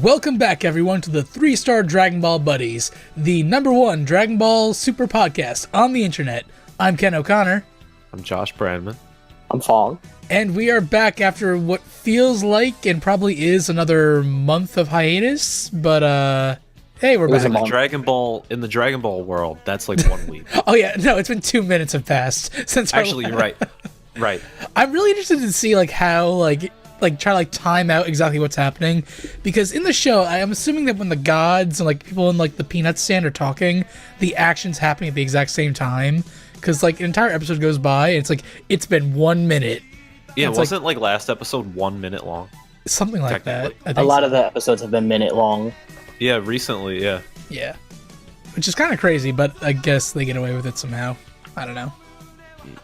Welcome back, everyone, to the 3-Star Dragon Ball Buddies, the #1 Dragon Ball Super podcast on the internet. I'm Ken O'Connor. I'm Josh Brandman. I'm Fong. And we are back after what feels like and probably is another month of hiatus, but hey, we're back. In the Dragon Ball world, that's like 1 week. Oh yeah, no, it's been 2 minutes have passed since Actually, you're right. Right. I'm really interested to see how try to time out exactly what's happening, because in the show I'm assuming that when the gods and people in the peanut stand are talking, the action's happening at the exact same time, because an entire episode goes by and it's been 1 minute. Yeah, wasn't last episode 1 minute long? Something like that. A lot of the episodes have been minute long. Yeah, recently, yeah. Yeah. Which is kind of crazy, but I guess they get away with it somehow. I don't know.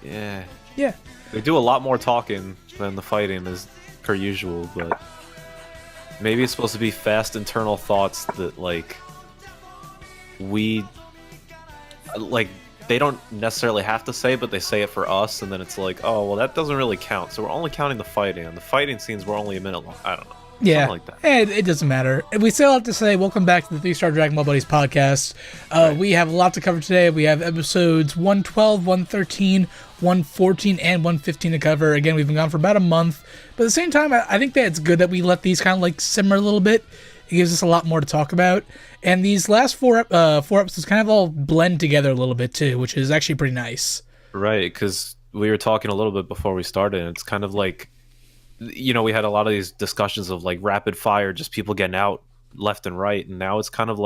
Yeah. Yeah. They do a lot more talking than the fighting is per usual, but maybe it's supposed to be fast internal thoughts that they don't necessarily have to say, but they say it for us, and then it's oh well, that doesn't really count, so we're only counting the fighting, and the fighting scenes were only a minute long. I don't know. Yeah, something like that. It doesn't matter. We still have to say welcome back to the 3-Star Dragon Ball Buddies podcast. Right. We have a lot to cover today. We have episodes 112, 113, 114, and 115 to cover. Again, we've been gone for about a month, but at the same time, I think that it's good that we let these kind of simmer a little bit. It gives us a lot more to talk about, and these last four episodes kind of all blend together a little bit too, which is actually pretty nice. Right, because we were talking a little bit before we started, and it's kind of we had a lot of these discussions of rapid fire, just people getting out left and right, and now it's kind of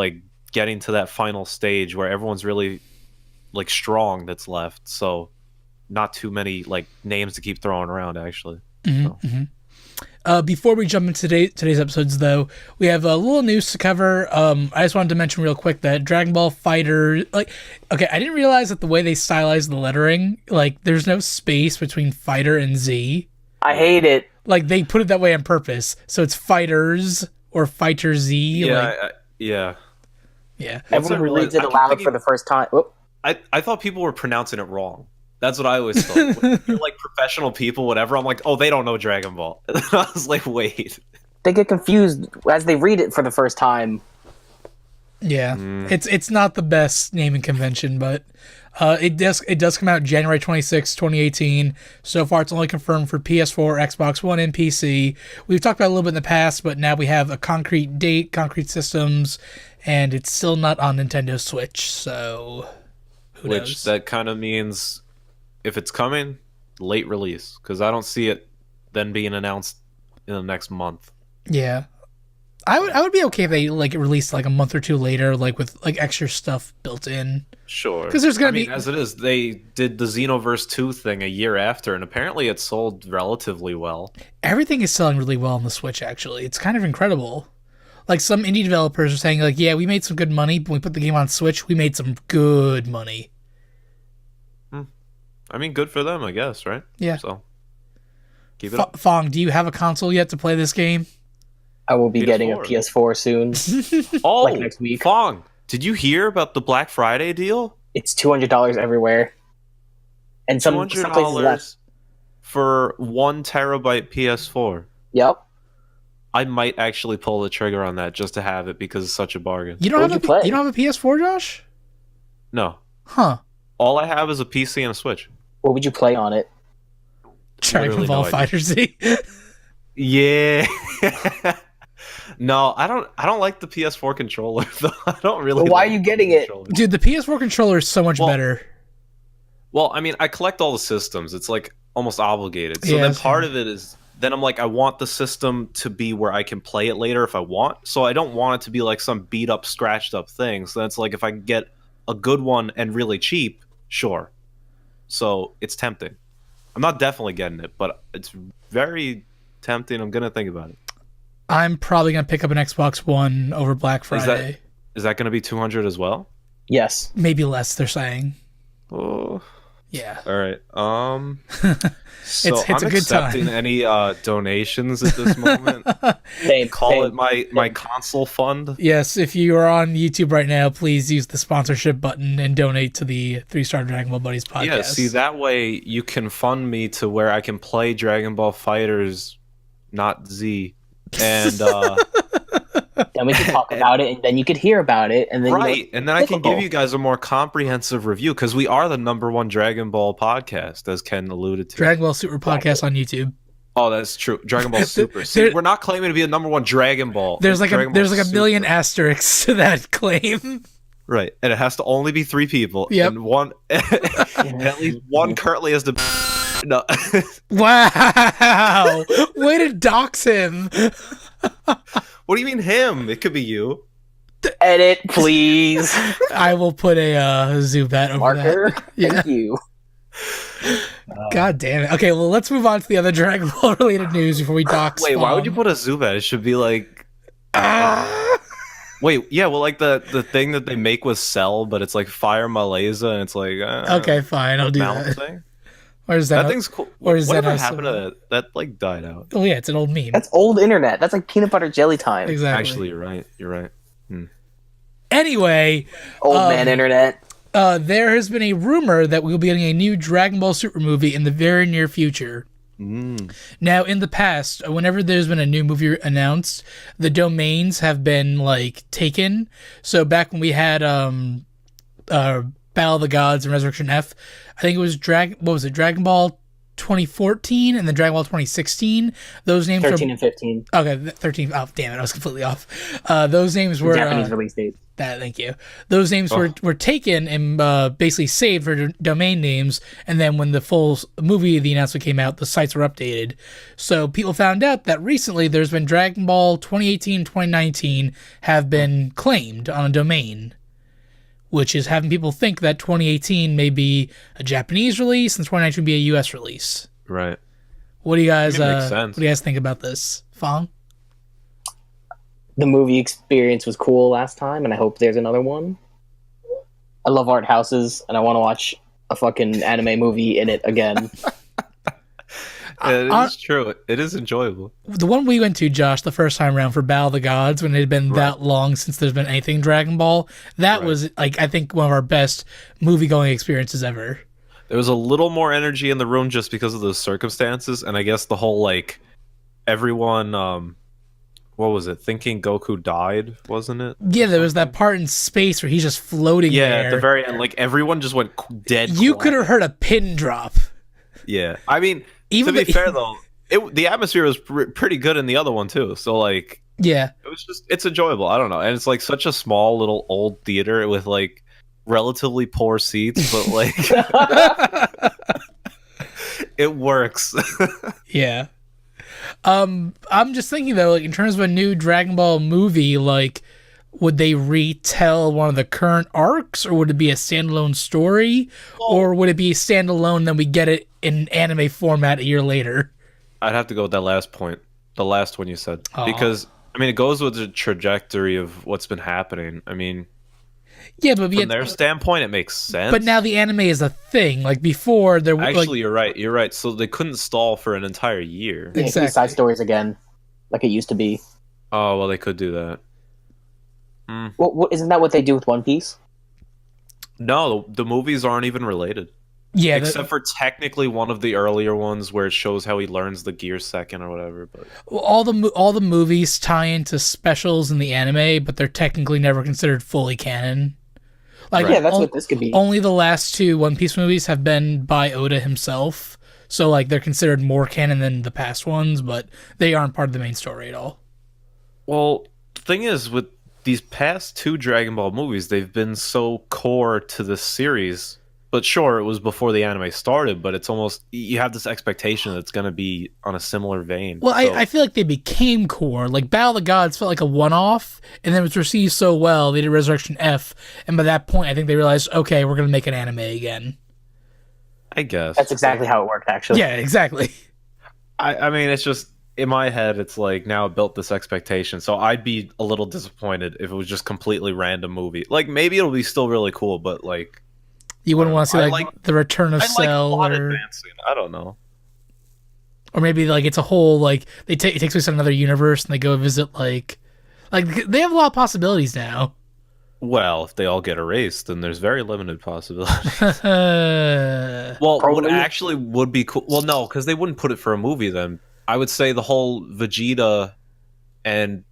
getting to that final stage where everyone's really strong that's left, so not too many names to keep throwing around actually. Before we jump into today's episodes, though, we have a little news to cover. I just wanted to mention real quick that Dragon Ball Fighter, okay, I didn't realize that the way they stylized the lettering, there's no space between Fighter and Z. I hate it. They put it that way on purpose, so it's Fighters or Fighter Z. Yeah. Everyone who reads it aloud for the first time. Whoop. I thought people were pronouncing it wrong. That's what I always thought. When you're professional people, whatever. I'm oh, they don't know Dragon Ball. I was wait. They get confused as they read it for the first time. Yeah, it's not the best naming convention, but it does come out January 26, 2018. So far, it's only confirmed for PS4, Xbox One, and PC. We've talked about it a little bit in the past, but now we have a concrete date, concrete systems, and it's still not on Nintendo Switch. So, who knows? Which that kind of means, if it's coming, late release, because I don't see it then being announced in the next month. Yeah. I would be okay if they released a month or two later, with extra stuff built in. Sure. Because there's gonna be, as it is, they did the Xenoverse 2 thing a year after, and apparently it sold relatively well. Everything is selling really well on the Switch, actually. It's kind of incredible. Some indie developers are saying yeah, we made some good money, but when we put the game on Switch, we made some good money. I mean, good for them, I guess, right? Yeah. So, keep it up. Fong, do you have a console yet to play this game? I will be getting a PS4 soon. Next week. Fong, did you hear about the Black Friday deal? It's $200 everywhere. And some places less. For 1 terabyte PS4. Yep. I might actually pull the trigger on that just to have it because it's such a bargain. You don't have a PS4, Josh? No. Huh. All I have is a PC and a Switch. What would you play on it? Dragon Ball Fighter Z. Yeah. No, I don't like the PS4 controller though. I don't really. Well, why are you getting it? Dude, the PS4 controller is so much better. Well, I mean, I collect all the systems. It's almost obligated. So then part of it is, then I'm I want the system to be where I can play it later if I want. So I don't want it to be some beat up, scratched up thing. So that's if I can get a good one and really cheap, sure. So it's tempting. I'm not definitely getting it, but it's very tempting. I'm gonna think about it. I'm probably gonna pick up an Xbox One over Black Friday. Is that gonna be $200 as well? Yes. Maybe less, they're saying. Oh, Yeah. All right. So It's I'm a good accepting time. any donations at this moment. Call it my console fund. Yes, if you are on YouTube right now, please use the sponsorship button and donate to the 3-Star Dragon Ball Buddies podcast. Yeah, see, that way you can fund me to where I can play Dragon Ball Fighters, not Z. And then we could talk about it, and then you could hear about it, and then and then I can give you guys a more comprehensive review, because we are the #1 Dragon Ball podcast, as Ken alluded to. Dragon Ball Super podcast on YouTube. Oh, that's true. Dragon Ball Super. See, we're not claiming to be the #1 Dragon Ball. There's like a million asterisks to that claim. Right, and it has to only be 3 people. Yep. And one, and at least one currently has the. No. Wow! Way to dox him. What do you mean him? It could be you. Edit, please. I will put a Zubat over Marker. that. Yeah. Thank you. God damn it. Okay, well, let's move on to the other Dragon Ball related news before we dox. Wait, Fong. why would you put a Zubat? It should be like. Wait, yeah, well, like the thing that they make with Cell, but it's like Fire Malaysia, and it's like. Okay, fine, I'll do that. Thing? Where's that? That thing's cool. Where's Whatever that? happened to that? That like died out. Oh yeah, it's an old meme. That's old internet. That's like peanut butter jelly time. Exactly. Actually, you're right. You're right. Anyway, Old man internet. there has been a rumor that we'll be getting a new Dragon Ball Super movie in the very near future. Now, in the past, whenever there's been a new movie announced, the domains have been like taken. So back when we had Battle of the Gods and Resurrection F, I think it was Dragon Ball 2014 and then Dragon Ball 2016. Those names 13 and 15. Okay, 13. Oh, damn it, I was completely off. Those names were Japanese release date. Thank you. Those names were taken and basically saved for domain names, and then when the full movie, the announcement came out, the sites were updated. So people found out that recently there's been Dragon Ball 2018, 2019 have been claimed on a domain, which is having people think that 2018 may be a Japanese release and 2019 be a US release. Right. What do you guys makes sense. what do you guys think about this? Fong? The movie experience was cool last time, and I hope there's another one. I love art houses, and I want to watch a fucking anime movie in it again. It is true. It is enjoyable. The one we went to, Josh, the first time around for Battle of the Gods, when it had been that long since there's been anything Dragon Ball, that was, like, I think one of our best movie-going experiences ever. There was a little more energy in the room just because of those circumstances, and I guess the whole, like, everyone, what was it? Thinking Goku died, wasn't it? Yeah, there was that part in space where he's just floating there. At the very end, like, everyone just went dead. You could have heard a pin drop. Yeah. I mean, to be fair, though, the atmosphere was pretty good in the other one, too. So, like, yeah, it's enjoyable. I don't know. And it's, like, such a small little old theater with, like, relatively poor seats, but, like, it works. Yeah. I'm just thinking though, like in terms of a new Dragon Ball movie, like would they retell one of the current arcs, or would it be a standalone story, or would it be standalone then we get it in anime format a year later? I'd have to go with that last point, the last one you said, because I mean it goes with the trajectory of what's been happening. I mean, yeah, but from their standpoint, it makes sense. But now the anime is a thing. Like before, there was actually, you're right. You're right. So they couldn't stall for an entire year. Yeah, exactly. Side stories again, like it used to be. Oh well, they could do that. Well, isn't that what they do with One Piece? No, the movies aren't even related. Yeah, except for technically one of the earlier ones where it shows how he learns the gear second or whatever. But all the movies tie into specials in the anime, but they're technically never considered fully canon. Like, yeah, that's what this could be. Only the last 2 One Piece movies have been by Oda himself, so like they're considered more canon than the past ones, but they aren't part of the main story at all. Well, the thing is, with these past 2 Dragon Ball movies, they've been so core to the series. But sure, it was before the anime started, but it's almost, you have this expectation that it's going to be on a similar vein. Well, so, I feel like they became core. Like, Battle of the Gods felt like a one-off, and then it was received so well, they did Resurrection F, and by that point, I think they realized, okay, we're going to make an anime again. I guess. That's exactly how it worked, actually. Yeah, exactly. I mean, it's just, in my head, it's like, now it built this expectation, so I'd be a little disappointed if it was just completely random movie. Like, maybe it'll be still really cool, but, like... You wouldn't want to see like the return of Cell, plot or advancing. I don't know. Or maybe like it's a whole like it takes place in another universe and they go visit like they have a lot of possibilities now. Well, if they all get erased, then there's very limited possibilities. Well, what actually would be cool? Well, no, because they wouldn't put it for a movie. Then I would say the whole Vegeta and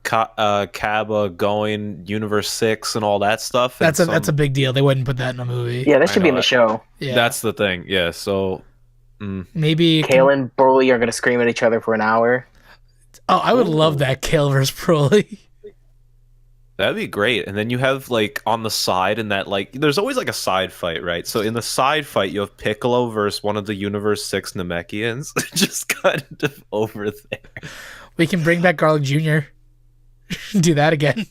Kaba going Universe 6 and all that stuff. That's a big deal. They wouldn't put that in a movie. Yeah, that should be in the show. Yeah. That's the thing. Yeah, so maybe Kale and Broly are gonna scream at each other for an hour. Oh, I would love that, Kale versus Broly. That'd be great. And then you have like on the side, and that like there's always like a side fight, right? So in the side fight, you have Piccolo versus one of the Universe 6 Namekians, just kind of over there. We can bring back Garlic Jr. Do that again.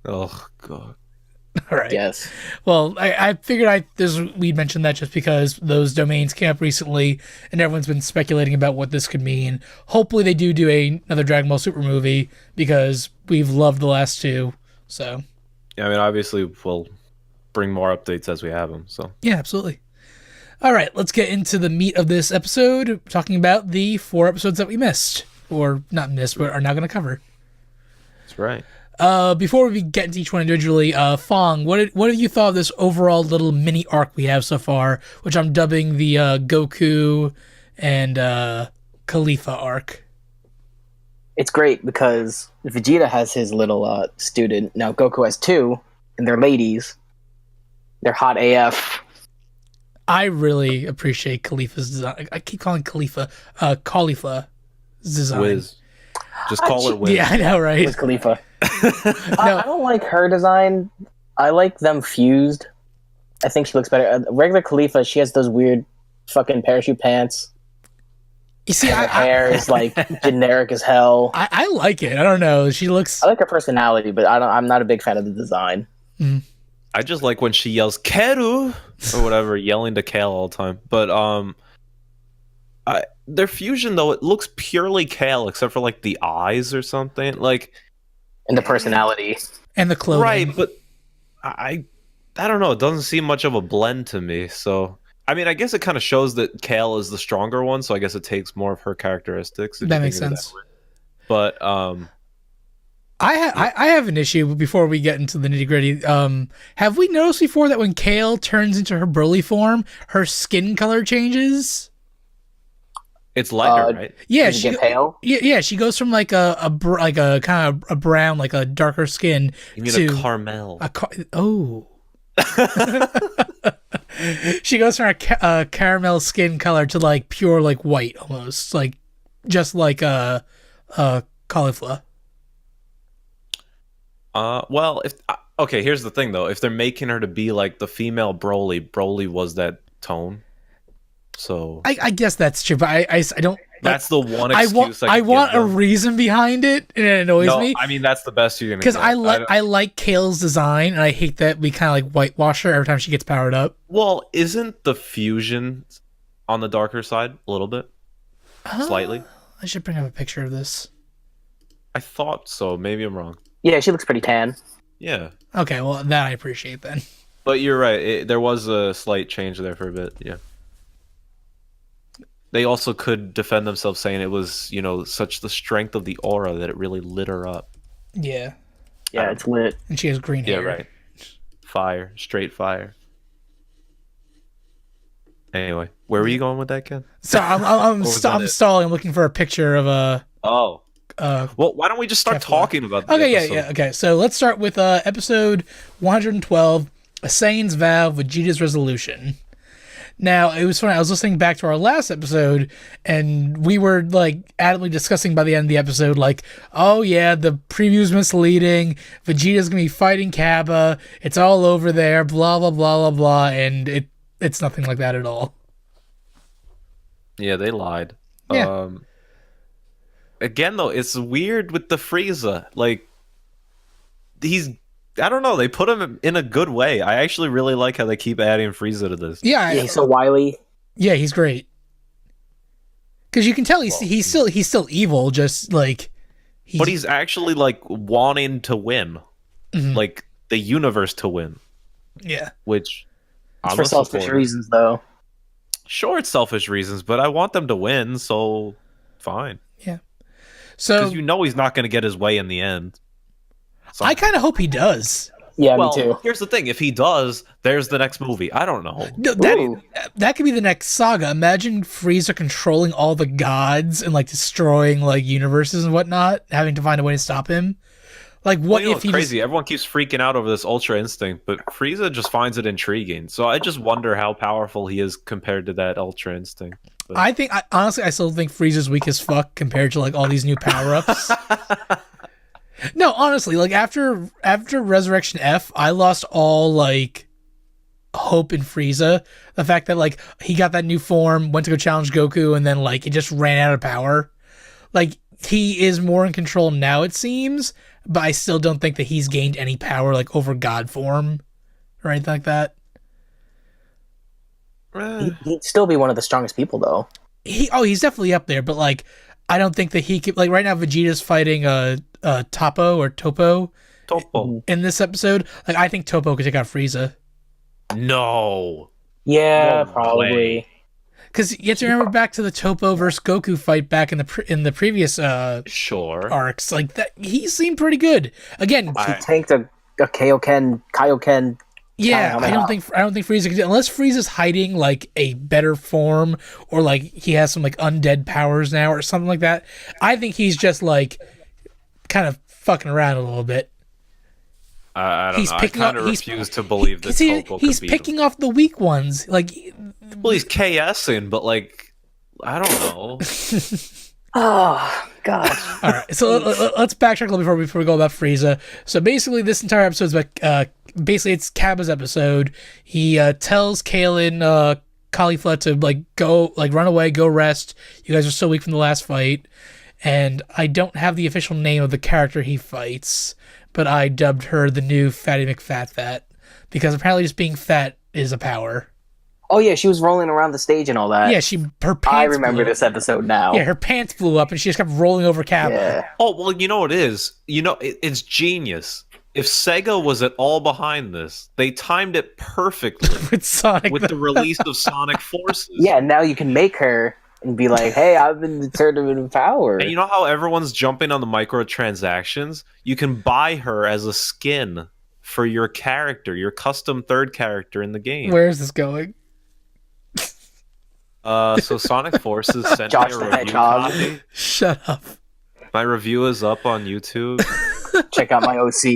Oh god. All right. Yes. Well, I figured we mentioned that just because those domains came up recently, and everyone's been speculating about what this could mean. Hopefully, they do another Dragon Ball Super movie because we've loved the last two. So. Yeah, I mean, obviously, we'll bring more updates as we have them. So. Yeah, absolutely. All right, let's get into the meat of this episode, talking about the 4 episodes that we missed, or not missed, but are now going to cover. That's right. Before we get into each one individually, Fong, what have you thought of this overall little mini arc we have so far, which I'm dubbing the Goku and Kefla arc? It's great because Vegeta has his little student. Now Goku has 2, and they're ladies. They're hot AF. I really appreciate Khalifa's design. I keep calling Kefla's design. Wiz. Just call her Wiz. Yeah, I know, right? Wiz Khalifa. I don't like her design. I like them fused. I think she looks better. Regular Khalifa, she has those weird fucking parachute pants. You see, her hair is like generic as hell. I like it. I don't know. She looks. I like her personality, but I'm not a big fan of the design. Mm. I just like when she yells "Keru" or whatever, yelling to Kale all the time. But their fusion though, it looks purely Kale except for like the eyes or something, like, and the personality and the clothing. Right, but I don't know. It doesn't seem much of a blend to me. So I mean, I guess it kind of shows that Kale is the stronger one. So I guess it takes more of her characteristics. That makes sense. But I have an issue before we get into the nitty gritty. Have we noticed before that when Kale turns into her Broly form, her skin color changes? It's lighter, right? Yeah, she get pale. Yeah, she goes from like a kind of a brown, like a darker skin. You mean to a caramel? She goes from a caramel skin color to like pure like white almost, like just like cauliflower. Well, okay, here's the thing though. If they're making her to be like the female Broly was that tone. So I guess that's true, but I don't. That's the one excuse I want a reason behind it, and it annoys me. I mean, that's the best you're gonna get. Because I like Kale's design, and I hate that we kind of like whitewash her every time she gets powered up. Well, isn't the fusion on the darker side a little bit? Slightly. I should bring up a picture of this. I thought so. Maybe I'm wrong. Yeah, she looks pretty tan. Yeah. Okay, well, that I appreciate then. But you're right. There was a slight change there for a bit. Yeah. They also could defend themselves saying it was, such the strength of the aura that it really lit her up. Yeah. Yeah, it's lit. And she has green hair. Yeah, right. Fire. Straight fire. Anyway, where were you going with that, Ken? So I'm stalling. I'm looking for a picture of a... Oh. Well, why don't we just start talking about that? Okay, yeah. Okay, so let's start with episode 112, A Saiyan's Vow, Vegeta's Resolution. Now, it was funny, I was listening back to our last episode, and we were, like, adamantly discussing by the end of the episode, like, oh yeah, the preview's misleading, Vegeta's gonna be fighting Kaba, it's all over there, blah, blah, blah, blah, blah, and it's nothing like that at all. Yeah, they lied. Yeah. Again, though, it's weird with the Frieza. Like, I don't know, they put him in a good way. I actually really like how they keep adding Frieza to this. Yeah, he's so wily. Yeah, he's great. Because you can tell he's still evil, just like... But he's actually, like, wanting to win. Mm-hmm. Like, the universe to win. Yeah. Which It's for selfish reasons, though. Sure, it's selfish reasons, but I want them to win, so fine. Yeah. So because he's not going to get his way in the end. I kind of hope he does. Yeah, me too. Here's the thing: if he does, there's the next movie. I don't know. No, that could be the next saga. Imagine Frieza controlling all the gods and like destroying like universes and whatnot, having to find a way to stop him. Like, what if he crazy? Everyone keeps freaking out over this Ultra Instinct, but Frieza just finds it intriguing. So I just wonder how powerful he is compared to that Ultra Instinct. But Honestly, I still think Frieza's weak as fuck compared to like all these new power-ups. No, honestly, like after Resurrection F, I lost all like hope in Frieza. The fact that like he got that new form, went to go challenge Goku, and then like it just ran out of power. Like he is more in control now, it seems, but I still don't think that he's gained any power like over God form or anything like that. He'd still be one of the strongest people, though. He's definitely up there, but like I don't think that he could. Like right now, Vegeta's fighting Topo in this episode. Like I think Topo could take out Frieza. No. Yeah, probably. Because you have to remember back to the Topo versus Goku fight back in the previous arcs. Like that, he seemed pretty good. Again, he tanked a Kaioken. Yeah, I don't think Frieza could, unless Frieza's hiding like a better form or like he has some like undead powers now or something like that. I think he's just like kind of fucking around a little bit. I don't know. I kind of refuse to believe that Topo he's picking off the weak ones. Like, well, he's KSing, but like, I don't know. Oh gosh! All right, so let's backtrack a little before we go about Frieza. So basically, this entire episode is about it's Cabba's episode. He tells Kalen, Kefla to run away, go rest. You guys are so weak from the last fight, and I don't have the official name of the character he fights, but I dubbed her the new Fatty McFat because apparently just being fat is a power. Oh yeah, she was rolling around the stage and all that. Yeah, her pants. I remember this episode now. Yeah, her pants blew up and she just kept rolling over Kefla. Yeah. Oh well, you know what it is. It's genius. If Sega was at all behind this, they timed it perfectly with the release of Sonic Forces. Yeah, now you can make her and be like, "Hey, I've been the tournament of power." And you know how everyone's jumping on the microtransactions? You can buy her as a skin for your character, your custom third character in the game. Where is this going? So Sonic Forces sent me a review copy. Shut up. My review is up on YouTube. Check out my OC.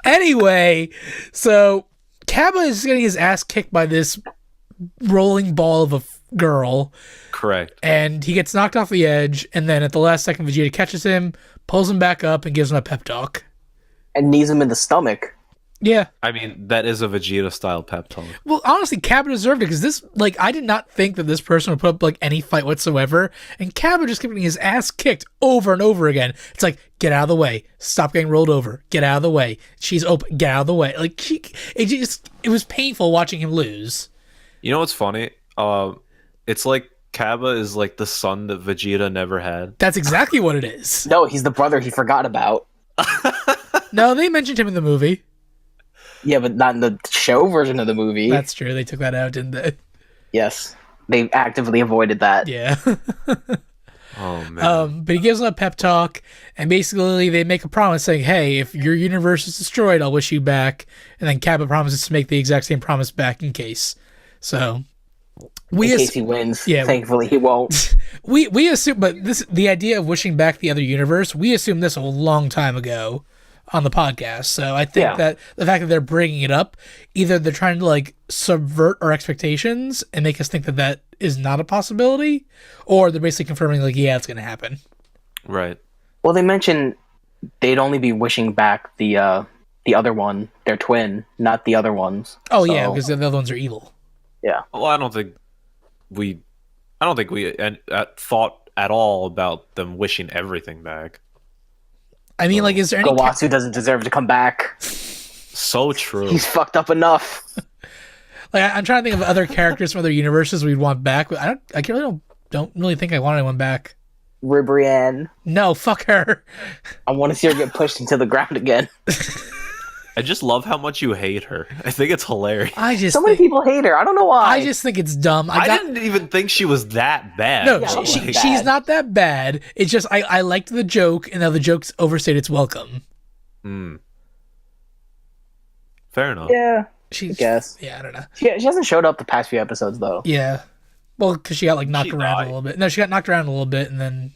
Anyway, so Cabba is getting his ass kicked by this rolling ball of a girl. Correct. And he gets knocked off the edge, and then at the last second, Vegeta catches him, pulls him back up, and gives him a pep talk. And knees him in the stomach. Yeah. I mean, that is a Vegeta-style pep talk. Well, honestly, Cabba deserved it, because this, like, I did not think that this person would put up, like, any fight whatsoever, and Cabba just kept getting his ass kicked over and over again. It's like, get out of the way. Stop getting rolled over. Get out of the way. She's open. Get out of the way. Like, it was painful watching him lose. You know what's funny? It's like Cabba is like the son that Vegeta never had. That's exactly what it is. No, he's the brother he forgot about. No, they mentioned him in the movie. Yeah, but not in the show version of the movie. That's true. They took that out, didn't they? Yes. They actively avoided that. Yeah. Oh, man. But he gives them a pep talk, and basically they make a promise saying, hey, if your universe is destroyed, I'll wish you back. And then Cabba promises to make the exact same promise back in case. So... in case he wins. Yeah, thankfully he won't. We assume, but the idea of wishing back the other universe, we assumed this a long time ago on the podcast. So I think that the fact that they're bringing it up, either they're trying to like subvert our expectations and make us think that that is not a possibility, or they're basically confirming like, yeah, it's going to happen. Right. Well, they mentioned they'd only be wishing back the other one, their twin, not the other ones. Oh yeah, because the other ones are evil. Yeah. Well, I don't think we thought at all about them wishing everything back. I mean, like, is there any... Gowasu doesn't deserve to come back. So true. He's fucked up enough. Like, I'm trying to think of other characters from other universes we'd want back, but I don't really think I want anyone back. Ribrianne. No, fuck her. I want to see her get pushed into the ground again. I just love how much you hate her. I think it's hilarious. So many people hate her. I don't know why. I just think it's dumb. I didn't even think she was that bad. No, Yeah, she's not that bad. It's just I liked the joke, and now the joke's overstayed its welcome. Fair enough. Yeah, I guess. Yeah, I don't know. She hasn't showed up the past few episodes though. Yeah, well, because she got like knocked She around died. a little bit. No, she got knocked around a little bit, and then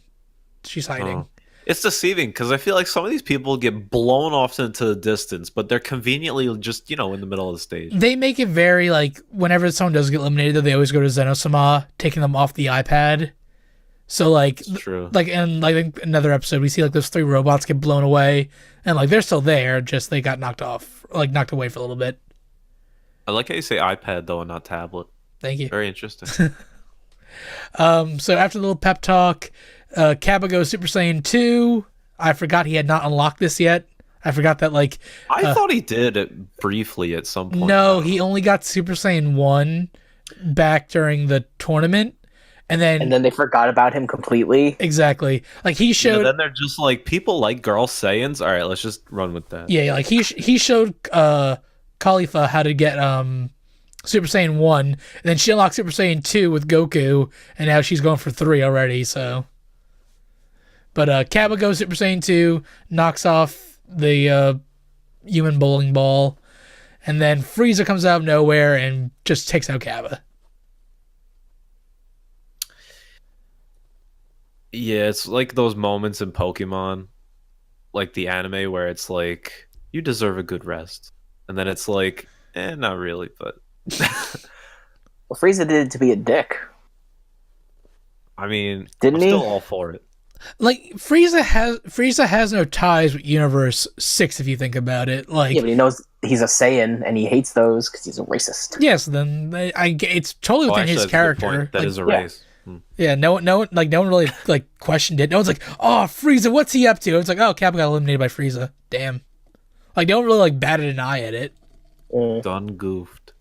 she's hiding. It's deceiving because I feel like some of these people get blown off into the distance, but they're conveniently just, in the middle of the stage. They make it very like whenever someone does get eliminated, they always go to Zeno-sma, taking them off the iPad. So like, True. like in like another episode, we see like those 3 robots get blown away, and like they're still there, just they got knocked off, like knocked away for a little bit. I like how you say iPad though and not tablet. Thank you. Very interesting. So after the little pep talk, Kappa goes Super Saiyan 2. I forgot he had not unlocked this yet. I forgot that like I thought he did it briefly at some point. no, he only got Super Saiyan 1 back during the tournament. And then they forgot about him completely. Exactly. Like he showed. Then they're just like, people like girl Saiyans. All right, let's just run with that. Yeah, like he showed Khalifa how to get Super Saiyan 1, and then she unlocked Super Saiyan 2 with Goku, and now she's going for 3 already. So, but Kappa goes Super Saiyan 2, knocks off the human bowling ball, and then Frieza comes out of nowhere and just takes out Kappa. Yeah, it's like those moments in Pokemon, like the anime, where it's like, you deserve a good rest. And then it's like, not really, but... Well, Frieza did it to be a dick. I mean, Didn't I'm he? still all for it. Like Frieza has no ties with Universe 6 if you think about it. Like Yeah, but he knows he's a Saiyan and he hates those because he's a racist. yes, then it's totally within Actually, his that's a good character. point. That Like, is a race. yeah, no one really like questioned it. No one's like, oh, Frieza, what's he up to? It's like, oh, Kappa got eliminated by Frieza. Damn. Like, no one really like batted an eye at it. Done goofed.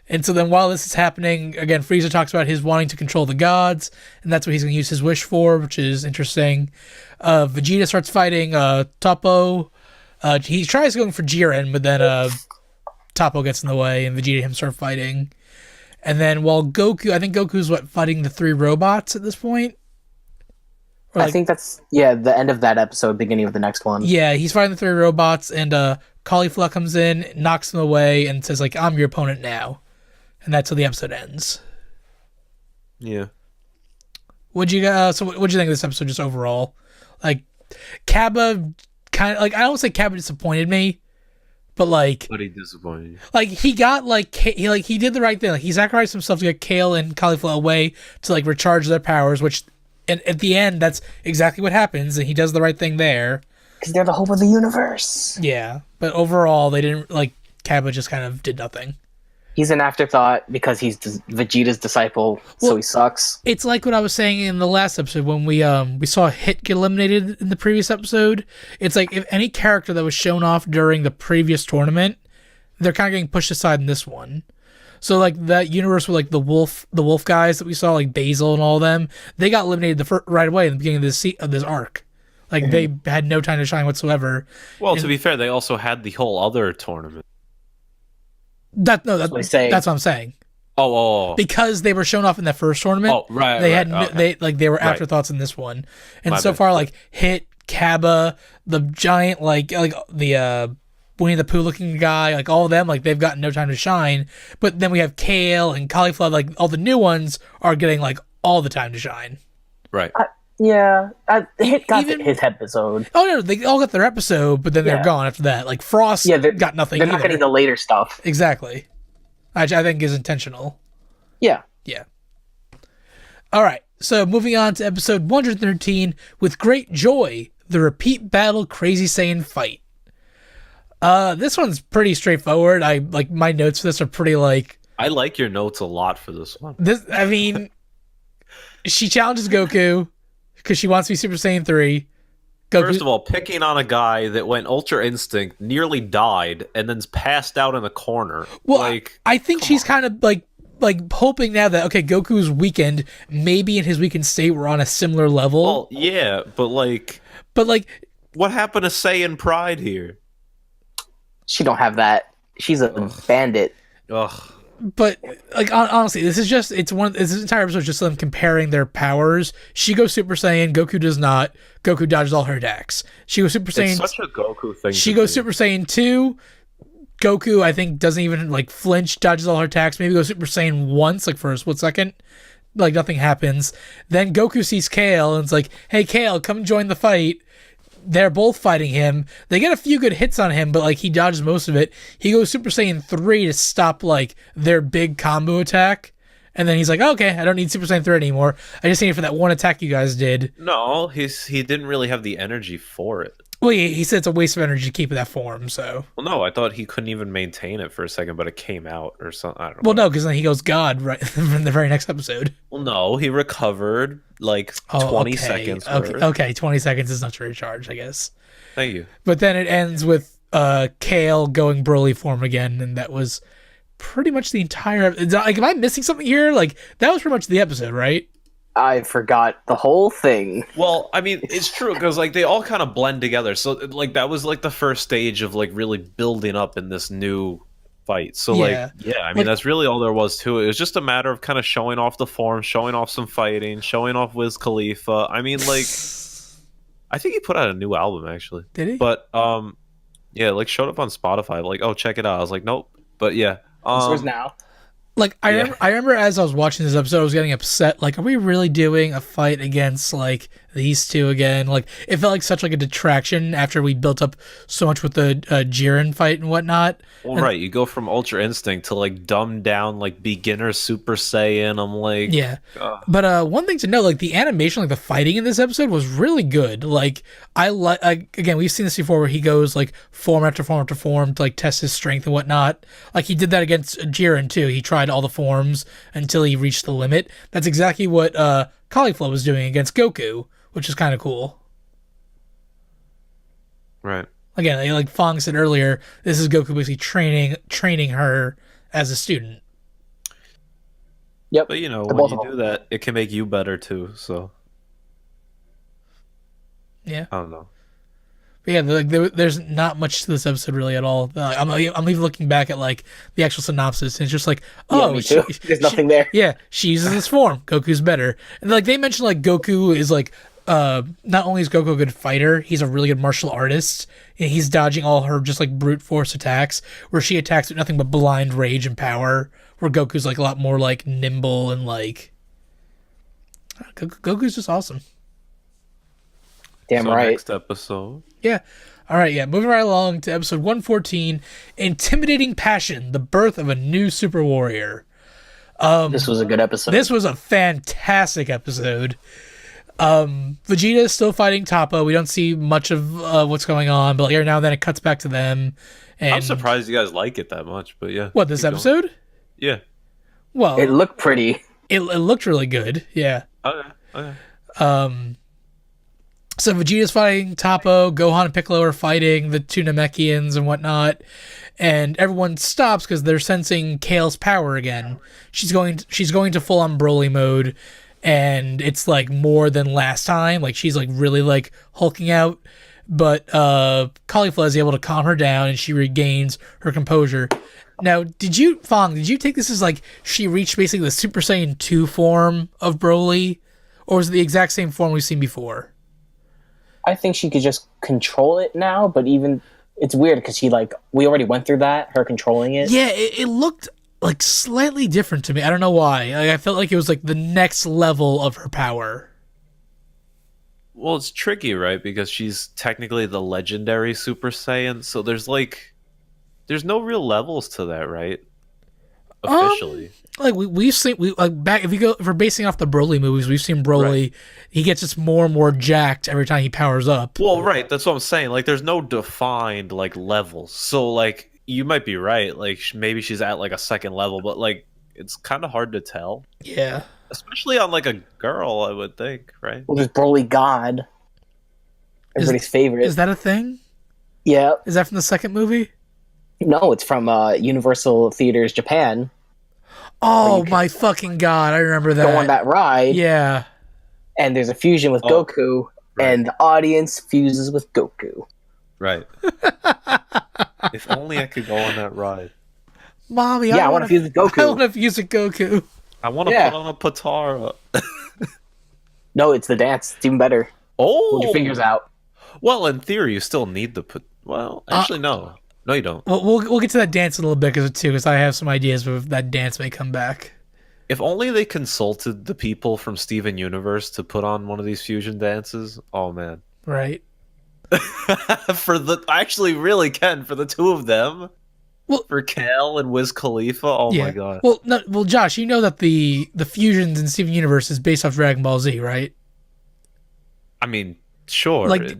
And so then while this is happening, again, Frieza talks about his wanting to control the gods, and that's what he's going to use his wish for, which is interesting. Vegeta starts fighting Toppo. He tries going for Jiren, but then Toppo gets in the way, and Vegeta and him start fighting. And then while I think Goku's fighting the 3 robots at this point? Or I think that's, the end of that episode, beginning of the next one. Yeah, he's fighting the 3 robots, and Kefla comes in, knocks him away, and says, like, I'm your opponent now. And that's how the episode ends. Yeah. What'd you think of this episode just overall? Like, Kappa kind of, like, I don't say Kappa disappointed me, but like... But he disappointed you. Like, he got, like, he did the right thing. Like, he sacrificed himself to get Kale and Kefla away to, like, recharge their powers, which, and at the end, that's exactly what happens, and he does the right thing there. Because they're the hope of the universe. Yeah, but overall, they didn't, like, Kappa just kind of did nothing. He's an afterthought because he's Vegeta's disciple, so he sucks. It's like what I was saying in the last episode when we saw Hit get eliminated in the previous episode. It's like if any character that was shown off during the previous tournament, they're kind of getting pushed aside in this one. So like that universe with like the wolf guys that we saw, like Basil and all of them, they got eliminated right away in the beginning of this arc. Like they had no time to shine whatsoever. Well, to be fair, they also had the whole other tournament. That's what I'm saying. Oh. Because they were shown off in that first tournament. Oh, right. They were afterthoughts in this one. And so far, like Hit, Kappa, the giant like the Winnie the Pooh looking guy, like all of them, like they've gotten no time to shine. But then we have Kale and Cauliflower, like all the new ones are getting like all the time to shine. Right. Hit got his episode. Oh no, they all got their episode, but then they're gone after that. Like Frost got nothing. They're not getting the later stuff. Exactly. Which I think is intentional. Yeah. Yeah. All right. So moving on to episode 113, with great joy, the repeat battle Crazy Saiyan fight. This one's pretty straightforward. I like my notes for this are pretty like. I like your notes a lot for this one. She challenges Goku because she wants to be Super Saiyan 3. First of all, picking on a guy that went Ultra Instinct, nearly died, and then's passed out in a corner. Well, I think she's kind of like hoping now that, okay, Goku's weakened. Maybe in his weakened state, we're on a similar level. Well, yeah, but What happened to Saiyan pride here? She don't have that. She's a bandit. Ugh. But like honestly, this entire episode is just them comparing their powers. She goes Super Saiyan, Goku does not. Goku dodges all her attacks. She goes Super Saiyan. It's such a Goku thing. She goes Super Saiyan 2. Goku, I think, doesn't even like flinch, dodges all her attacks. Maybe goes Super Saiyan once, like for a split second. Like nothing happens. Then Goku sees Kale and it's like, "Hey Kale, come join the fight." They're both fighting him. They get a few good hits on him, but like he dodges most of it. He goes Super Saiyan 3 to stop like their big combo attack. And then he's like, "Okay, I don't need Super Saiyan 3 anymore. I just need it for that one attack you guys did." No, he didn't really have the energy for it. Well, he said it's a waste of energy to keep in that form, so. Well, no, I thought he couldn't even maintain it for a second, but it came out or something. I don't know. Well, no, because then he goes God right in the very next episode. Well, no, he recovered like 20 seconds. Okay, 20 seconds is not to recharge, I guess. Thank you. But then it ends with Kale going Broly form again, and that was pretty much the entire. Like, am I missing something here? Like, that was pretty much the episode, right? I forgot the whole thing. Well, I mean, it's true because like they all kind of blend together. So like that was like the first stage of like really building up in this new fight. So I mean that's really all there was to it. It was just a matter of kind of showing off the form, showing off some fighting, showing off Wiz Khalifa. I mean, like I think he put out a new album actually. Did he? But yeah, like showed up on Spotify. Like, oh, check it out. I was like, nope. But yeah, this was now. Like I remember as I was watching this episode, I was getting upset. Like, are we really doing a fight against like these two again? Like, it felt like such like a detraction after we built up so much with the Jiren fight and whatnot. Well, right, you go from Ultra Instinct to like dumbed down like beginner Super Saiyan. I'm like, yeah. But one thing to know, like the animation, like the fighting in this episode was really good. Like again, we've seen this before where he goes like form after form after form to like test his strength and whatnot. Like he did that against Jiren too. He tried all the forms until he reached the limit. That's exactly what Kefla was doing against Goku, which is kind of cool. Right. Again, like Fong said earlier, this is Goku basically training her as a student. Yep. But you know, when you do that, it can make you better too. So. Yeah. I don't know. But yeah, there's not much to this episode really at all. I'm even looking back at like the actual synopsis, and it's just like, oh, me too. There's nothing there. Yeah, she uses this form. Goku's better, and like they mentioned, like Goku is like, not only is Goku a good fighter, he's a really good martial artist, and he's dodging all her just like brute force attacks, where she attacks with nothing but blind rage and power. Where Goku's like a lot more like nimble and like, Goku's just awesome. Damn right. Next episode. Yeah. All right, yeah. Moving right along to episode 114, Intimidating Passion, the birth of a new super warrior. This was a good episode. This was a fantastic episode. Vegeta is still fighting Toppo. We don't see much of what's going on, but like every now and then it cuts back to them. And I'm surprised you guys like it that much, but yeah. What, this episode? Going. Yeah. Well, it looked pretty. It looked really good. Yeah. Okay. So Vegeta's fighting Toppo, Gohan and Piccolo are fighting the two Namekians and whatnot, and everyone stops because they're sensing Kale's power again. She's going to full on Broly mode, and it's like more than last time. Like she's like really like hulking out, but Caulifla is able to calm her down, and she regains her composure. Now, Fong, did you take this as like she reached basically the Super Saiyan 2 form of Broly, or was it the exact same form we've seen before? I think she could just control it now, but even it's weird because we already went through that, her controlling it. Yeah, it looked like slightly different to me. I don't know why. Like, I felt like it was like the next level of her power. Well, it's tricky, right? Because she's technically the legendary Super Saiyan, so there's no real levels to that, right? Officially. Like we've seen back if we're basing off the Broly movies, we've seen Broly. Right. He gets just more and more jacked every time he powers up. Well, right, that's what I'm saying. Like, there's no defined like levels. So like, you might be right. Like, maybe she's at like a second level, but like, it's kind of hard to tell. Yeah, especially on like a girl, I would think, right? Well, there's Broly God, everybody's favorite. Is that a thing? Yeah. Is that from the second movie? No, it's from Universal Theaters Japan. Oh my fucking god, I remember that. Go on that ride. Yeah. And there's a fusion with Goku, and the audience fuses with Goku. Right. If only I could go on that ride. Mommy, I want to fuse with Goku. I want to fuse with Goku. I want to put on a Patara. No, it's the dance. It's even better. Hold your fingers out. Well, in theory, you still need the Well, actually, no. No, you don't. Well, we'll get to that dance in a little bit because I have some ideas of that dance may come back. If only they consulted the people from Steven Universe to put on one of these fusion dances. Oh, man. Right. For the two of them. Well, for Cal and Wiz Khalifa. Oh my god. Well, Josh, you know that the fusions in Steven Universe is based off Dragon Ball Z, right? I mean, sure. Like,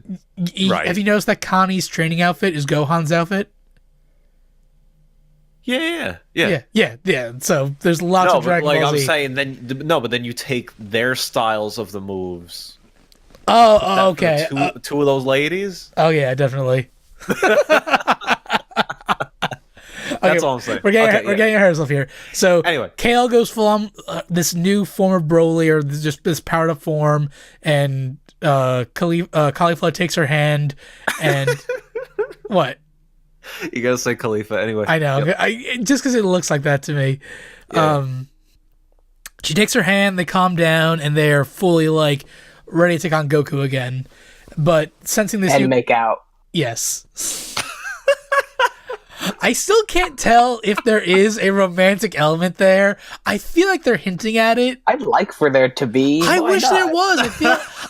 right. Have you noticed that Connie's training outfit is Gohan's outfit? Yeah. So there's lots of Dragon Ball Z. I'm saying but then you take their styles of the moves. Oh, okay. Two of those ladies. Oh yeah, definitely. That's all I'm saying. We're getting ourselves here. So anyway, Kale goes full on this new form of Broly, or just this powered up form, and Caulifla takes her hand, and what? You gotta say Khalifa anyway. I know. Yep. Just because it looks like that to me. Yeah. She takes her hand. They calm down, and they are fully like ready to take on Goku again. But sensing this, and make out. Yes. I still can't tell if there is a romantic element there. I feel like they're hinting at it. I'd like for there to be. I wish there was.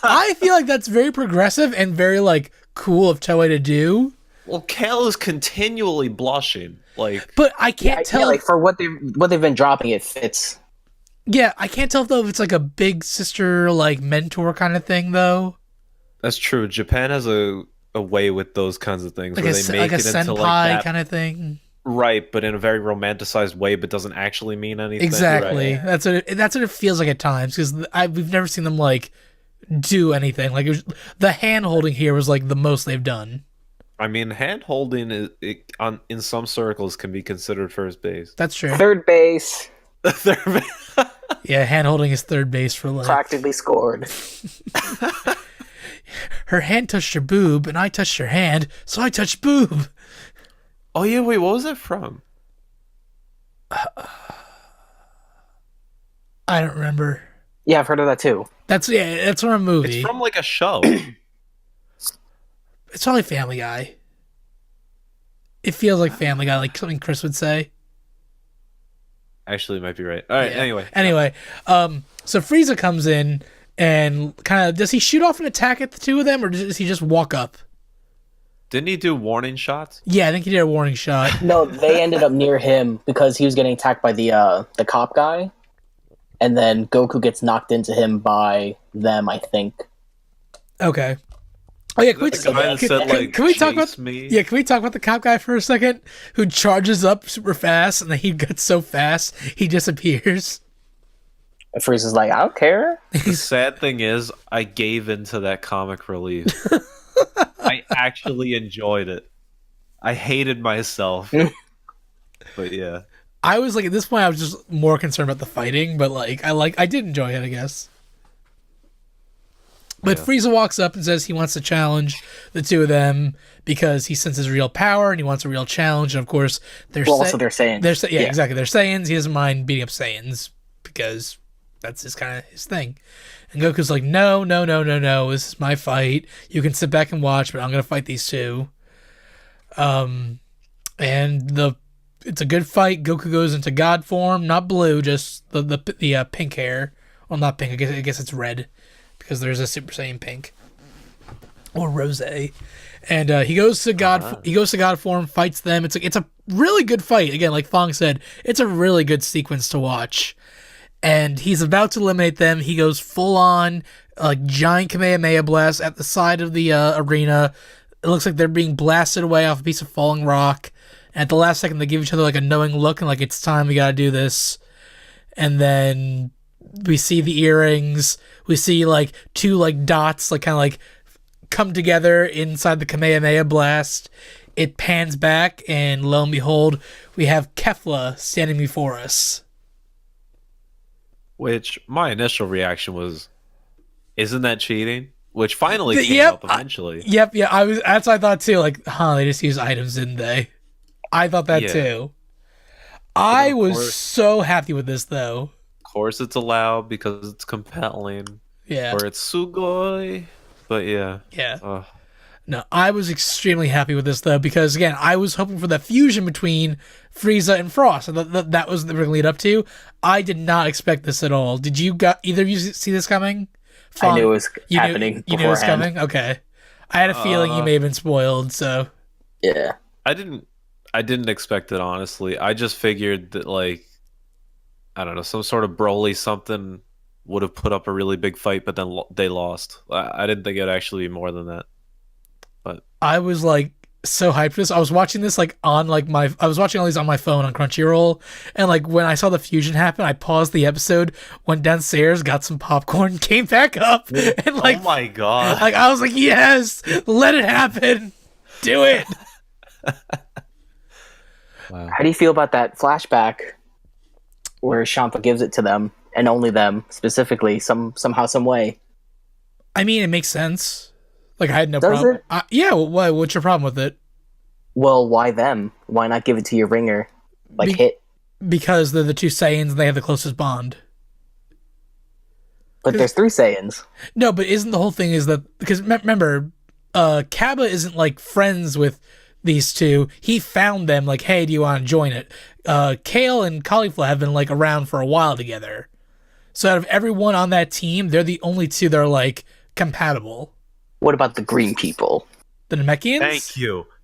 I feel like that's very progressive and very like cool of Toei to do. Well, Kale is continually blushing, but I can't tell. Like for what they've been dropping, it fits. Yeah, I can't tell though if it's like a big sister, like mentor kind of thing though. That's true. Japan has a way with those kinds of things, like where they make it into like that kind of thing, right? But in a very romanticized way, but doesn't actually mean anything. Exactly. Right? That's what it feels like at times, because we've never seen them like do anything. Like the hand holding here was like the most they've done. I mean, hand holding in some circles can be considered first base. That's true. Third base. Yeah, hand holding is third base for like practically scored. Her hand touched her boob, and I touched her hand, so I touched boob. Oh yeah, wait, what was that from? I don't remember. Yeah, I've heard of that too. That's from a movie. It's from like a show. It's probably Family Guy. It feels like Family Guy, like something Chris would say. Actually, you might be right. All right, yeah. Anyway, so Frieza comes in and kind of, does he shoot off an attack at the two of them, or does he just walk up? Didn't he do warning shots? Yeah, I think he did a warning shot. No, they ended up near him because he was getting attacked by the cop guy, and then Goku gets knocked into him by them, I think. Okay. Oh yeah, can we talk about the cop guy for a second, who charges up super fast, and then he gets so fast he disappears. And Frieza's like, I don't care. The sad thing is, I gave into that comic relief. I actually enjoyed it. I hated myself. But yeah. I was like, at this point I was just more concerned about the fighting, but I did enjoy it, I guess. But yeah. Frieza walks up and says he wants to challenge the two of them because he senses real power and he wants a real challenge. And of course, they're Saiyans. Exactly. They're Saiyans. He doesn't mind beating up Saiyans because that's his thing. And Goku's like, no. This is my fight. You can sit back and watch, but I'm going to fight these two. And it's a good fight. Goku goes into God form, not blue, just the pink hair. Well, not pink. I guess it's red. Because there's a Super Saiyan pink or rose, and he goes to God. He goes to God form, fights them. It's a really good fight. Again, like Fong said, it's a really good sequence to watch. And he's about to eliminate them. He goes full on, like giant Kamehameha blast at the side of the arena. It looks like they're being blasted away off a piece of falling rock. And at the last second, they give each other like a knowing look and like it's time. We gotta do this. And then we see the earrings. We see like two like dots like kind of like come together inside the Kamehameha blast. It pans back and lo and behold, we have Kefla standing before us. Which my initial reaction was, isn't that cheating? which finally came up eventually. Yeah. That's what I thought too. Like, they just use items, didn't they? I thought that too. I was so happy with this, though. Of course, it's allowed because it's compelling. Yeah. Or it's sugoi. But yeah. Yeah. No, I was extremely happy with this, though, because, again, I was hoping for the fusion between Frieza and Frost. And that was what they were going to lead up to. I did not expect this at all. Did you either of you see this coming? Fong, I knew it was happening. You knew it was coming? Okay. I had a feeling you may have been spoiled, so. Yeah. I didn't expect it, honestly. I just figured that, like, I don't know, some sort of Broly something would have put up a really big fight, but then they lost. I didn't think it'd actually be more than that. But I was like so hyped for this. I was watching this like on like I was watching all these on my phone on Crunchyroll, and like when I saw the fusion happen, I paused the episode, went downstairs, got some popcorn, came back up, and like, oh my god, like I was like, yes, let it happen, do it. Wow. How do you feel about that flashback where Champa gives it to them and only them specifically, somehow, some way? I mean, it makes sense. Like, I had no problem. Yeah, well, what's your problem with it? Well, why them? Why not give it to your ringer? Like, Hit? Because they're the two Saiyans and they have the closest bond. But there's 3 Saiyans. No, but isn't the whole thing is that... Because remember, Kaba isn't, like, friends with these two. He found them, like, hey, do you want to join it? Kale and Caulifla have been, like, around for a while together. So out of everyone on that team, they're the only two that are, like, compatible. What about the green people? The Namekians?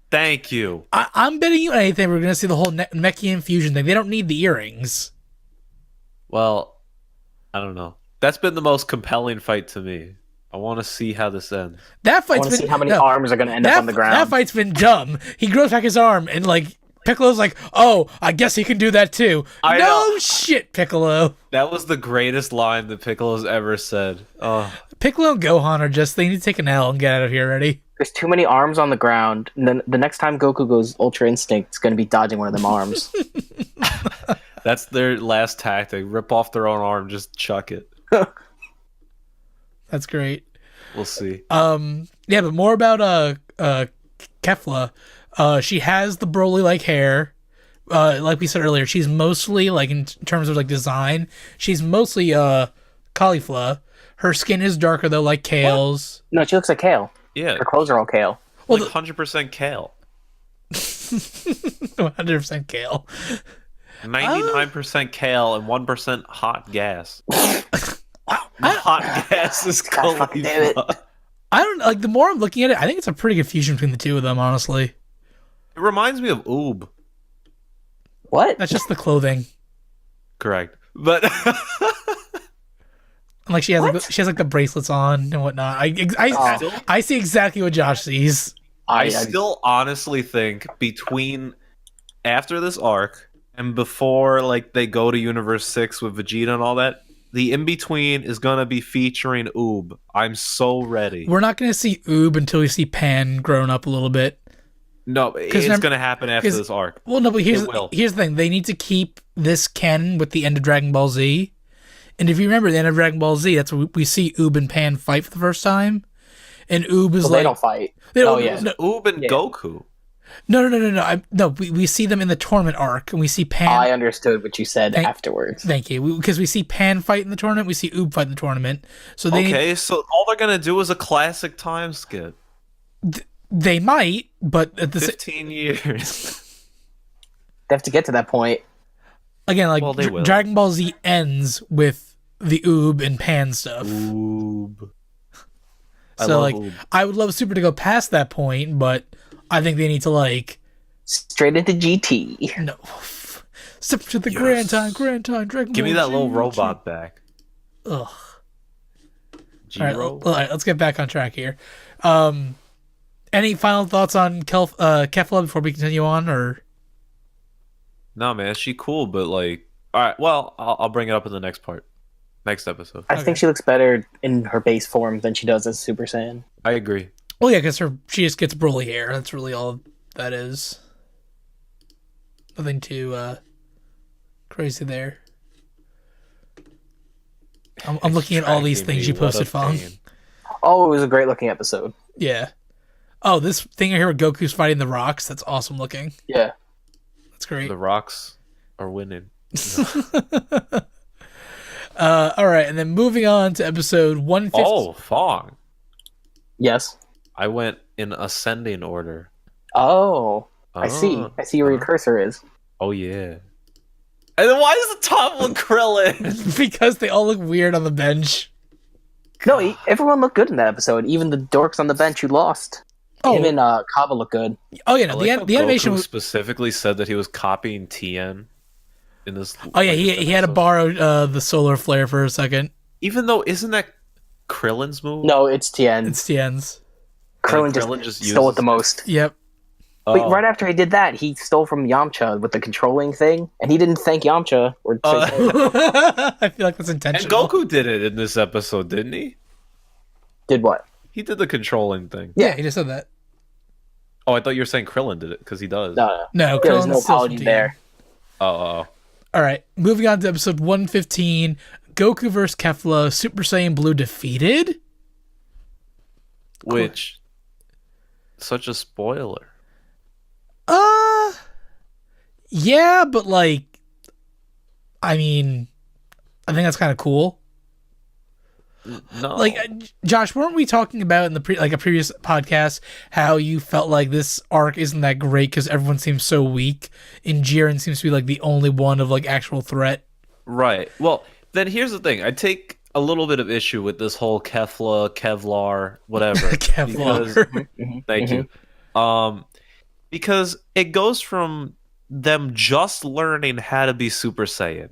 Thank you. I'm betting you anything we're going to see the whole Namekian fusion thing. They don't need the earrings. Well, I don't know. That's been the most compelling fight to me. I want to see how this ends. That fight's been... see how many arms are going to end up on the ground. That fight's been dumb. He grows back his arm, and, like, Piccolo's like, oh, I guess he can do that too. No shit, Piccolo. That was the greatest line that Piccolo's ever said. Oh. Piccolo and Gohan are just, they need to take an L and get out of here already. There's too many arms on the ground, and then the next time Goku goes Ultra Instinct, it's going to be dodging one of them arms. That's their last tactic. Rip off their own arm, just chuck it. That's great. We'll see. Yeah, but more about Kefla. She has the Broly-like hair. Like we said earlier, she's mostly, like, in terms of, like, design, she's mostly Caulifla. Her skin is darker, though, like Kale's. What? No, she looks like Kale. Yeah. Her clothes are all Kale. Well, like 100% Kale. 100% Kale. 99% Kale and 1% hot gas. Hot gas is Caulifla. I don't, like, the more I'm looking at it, I think it's a pretty good fusion between the two of them, honestly. It reminds me of Oob. What? That's just the clothing. Correct. But... And, like, she has like the bracelets on and whatnot. I see exactly what Josh sees. I still honestly think between after this arc and before, like, they go to Universe 6 with Vegeta and all that, the in-between is going to be featuring Oob. I'm so ready. We're not going to see Oob until we see Pan grown up a little bit. No, it's going to happen after this arc. Well, no, but here's the thing. They need to keep this canon with the end of Dragon Ball Z. And if you remember the end of Dragon Ball Z, that's where we see Oob and Pan fight for the first time. And Oob is they don't fight. Oob and Goku. No. We see them in the tournament arc, and we see Pan. I understood what you said afterwards. Thank you. Because we see Pan fight in the tournament, we see Oob fight in the tournament. So so all they're gonna do is a classic time skip. They might, but at the 15 years. They have to get to that point. Again, like, Dragon Ball Z ends with the Oob and Pan stuff. Oob. So, like, Oob. I would love Super to go past that point, but I think they need to, like... straight into GT. No. Step to the Grand Time, Dragon Ball. Give me that little robot back. Ugh. All right, let's get back on track here. Any final thoughts on Kefla before we continue on, or... No, man, she cool, but, like, all right. Well, I'll bring it up in the next episode. I think she looks better in her base form than she does as Super Saiyan. I agree. Well, yeah, because she just gets Broly hair. That's really all that is. Nothing too crazy there. I'm looking at all these things you posted, Fong. Oh, it was a great looking episode. Yeah. Oh, this thing here where Goku's fighting the rocks, that's awesome looking. Yeah. That's great. The rocks are winning. All right, and then moving on to episode 150. Oh, Fong. Yes. I went in ascending order. Oh. I see where your cursor is. Oh, yeah. And then why does the top look Krillin? Because they all look weird on the bench. No, everyone looked good in that episode. Even the dorks on the bench who lost. Oh. Him and Kaba look good. Oh, yeah, no, the animation Goku specifically said that he was copying Tien in this. Oh, yeah, he had to borrow the solar flare for a second. Even though, isn't that Krillin's move? No, it's Tien. It's Tien's. Krillin just stole it the most. Yep. Wait, right after he did that, he stole from Yamcha with the controlling thing, and he didn't thank Yamcha or say I feel like that's And intentional. Goku did it in this episode, didn't he? Did what? He did the controlling thing. Yeah, he just said that. Oh, I thought you were saying Krillin did it, because he does. No. No, There was Krillin's no still apology from there. Oh. All right, moving on to episode 115. Goku vs. Kefla, Super Saiyan Blue defeated? Which, such a spoiler. Yeah, but like, I mean, I think that's kind of cool. No. Like, Josh, weren't we talking about in the a previous podcast how you felt like this arc isn't that great because everyone seems so weak, and Jiren seems to be like the only one of like actual threat? Right. Well, then here's the thing. I take a little bit of issue with this whole Kevlar, whatever. Kevlar. Thank you. Because it goes from them just learning how to be Super Saiyan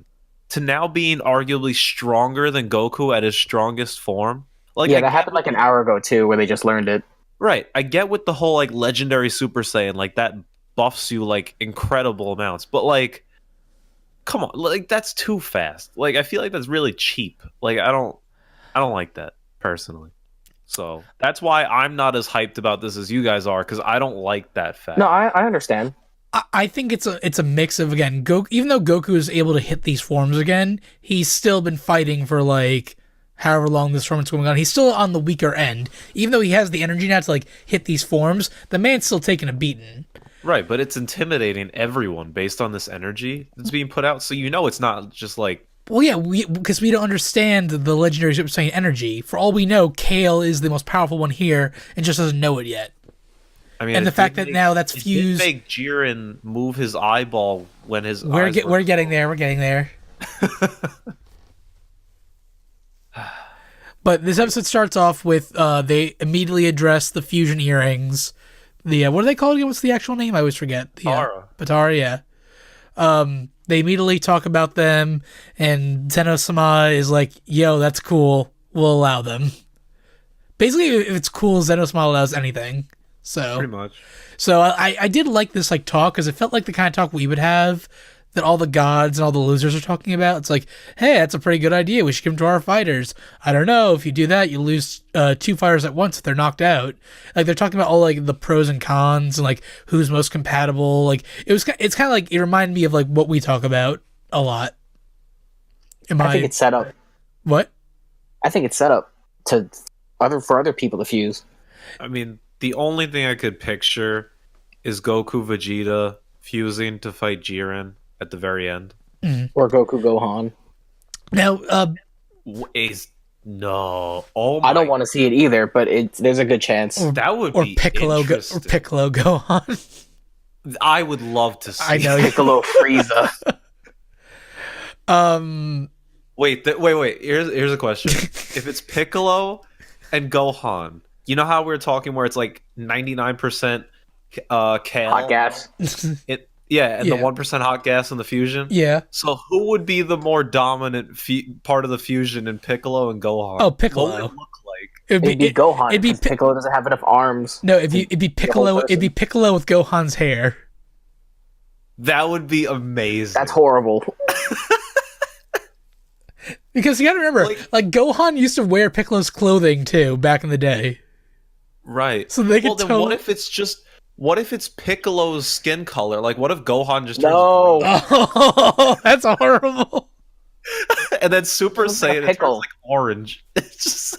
to now being arguably stronger than Goku at his strongest form. Like, Yeah, that happened like an hour ago too, where they just learned it. Right. I get with the whole like legendary Super Saiyan, like that buffs you like incredible amounts. But like, come on, like that's too fast. Like I feel like that's really cheap. Like I don't like that personally. So that's why I'm not as hyped about this as you guys are, because I don't like that fact. No, I understand. I think it's a mix of, again, even though Goku is able to hit these forms again, he's still been fighting for like however long this form is going on. He's still on the weaker end. Even though he has the energy now to like hit these forms, the man's still taking a beating. Right, but it's intimidating everyone based on this energy that's being put out. So you know it's not just like... Well, yeah, because we don't understand the legendary Super Saiyan energy. For all we know, Kale is the most powerful one here and just doesn't know it yet. I mean, and the fact that now that's fused... It did make Jiren move his eyeball when his We're getting there. We're getting there. But this episode starts off with they immediately address the fusion earrings. The what are they called again? What's the actual name? I always forget. Patara, yeah. They immediately talk about them, and Zeno-sma is like, "Yo, that's cool. We'll allow them." Basically, if it's cool, Zeno-sma allows anything. So pretty much. So I did like this like talk because it felt like the kind of talk we would have that all the gods and all the losers are talking about. It's like, hey, that's a pretty good idea. We should give them to our fighters. I don't know. If you do that, you lose 2 fighters at once if they're knocked out. Like, they're talking about all, like, the pros and cons and, like, who's most compatible. Like, it's kind of like, it reminded me of, like, what we talk about a lot. I think it's set up. What? I think it's set up for other people to fuse. I mean, the only thing I could picture is Goku Vegeta fusing to fight Jiren at the very end. Or Goku Gohan. Now, no. Oh my, I don't want to see it either, but there's a good chance. That would be Piccolo interesting. Or Piccolo Gohan. I would love to see. I know. Piccolo Frieza. Wait. Here's a question. If it's Piccolo and Gohan, you know how we were talking where it's like 99% Kale? Hot gas. The 1% hot gas in the fusion. Yeah. So who would be the more dominant part of the fusion in Piccolo and Gohan? Oh, Piccolo. What would it look like? It'd be Gohan. It'd be Piccolo doesn't have enough arms. No, it'd be Piccolo. It'd be Piccolo with Gohan's hair. That would be amazing. That's horrible. Because you gotta remember, like Gohan used to wear Piccolo's clothing too back in the day. Right. So they could then what if it's Piccolo's skin color? Like, what if Gohan just turns No. green? Oh, that's horrible. And then Super Saiyan it turns Pickle. like orange. It's just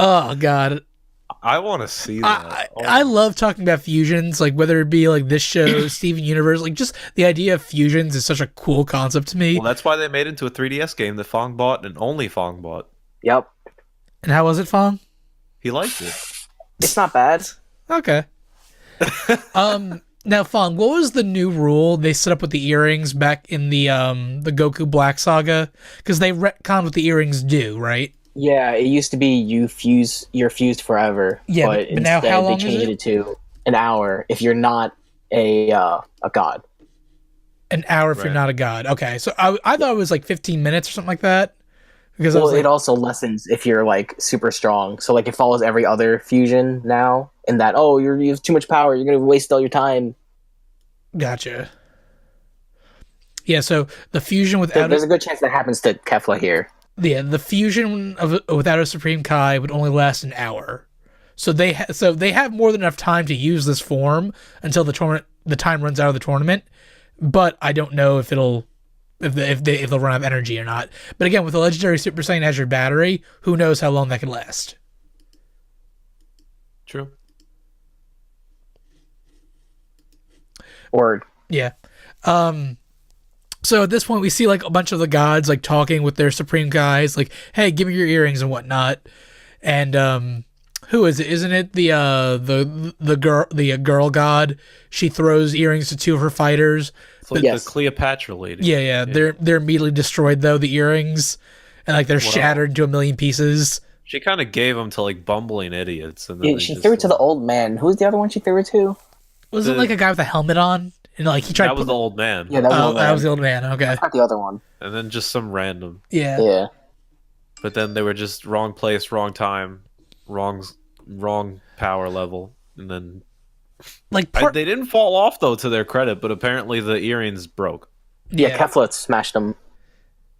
Oh god. I want to see that. I love talking about fusions, like whether it be like this show, Steven Universe, like just the idea of fusions is such a cool concept to me. Well, that's why they made it into a 3DS game that Fong bought and only Fong bought. Yep. And how was it, Fong? He liked it. It's not bad. Okay. Now, Fong, what was the new rule they set up with the earrings back in the Goku Black Saga? Because they retconned what the earrings do, right? Yeah, it used to be you're fused forever. Yeah, but instead now how long they changed it to an hour if you're not a god. An hour if you're not a god. Okay, so I thought it was like 15 minutes or something like that. Because it also lessens if you're like super strong. So like it follows every other fusion now, in that you have too much power, you're gonna waste all your time. Gotcha. Yeah, so the fusion without there's a good chance that happens to Kefla here. Yeah, the fusion without a Supreme Kai would only last an hour. So they have more than enough time to use this form until the time runs out of the tournament. But I don't know if they'll run out of energy or not. But again, with the legendary Super Saiyan as your battery, who knows how long that could last? True. Word. Yeah. So at this point, we see like a bunch of the gods like talking with their supreme guys, like, "Hey, give me your earrings and whatnot." And who is it? Isn't it the girl god? She throws earrings to two of her fighters. It's like the Cleopatra lady. Yeah. They're immediately destroyed though, the earrings, and like they're shattered into a million pieces. She kind of gave them to like bumbling idiots, and then she threw it to the old man. Who's the other one she threw it to? Wasn't like a guy with a helmet on? And like he tried. That was the old man. Yeah, that was the old man. Okay, that's not the other one. And then just some random. Yeah. But then they were just wrong place, wrong time, wrong power level, and then like they didn't fall off though, to their credit. But apparently the earrings broke. Yeah, Kefla smashed them.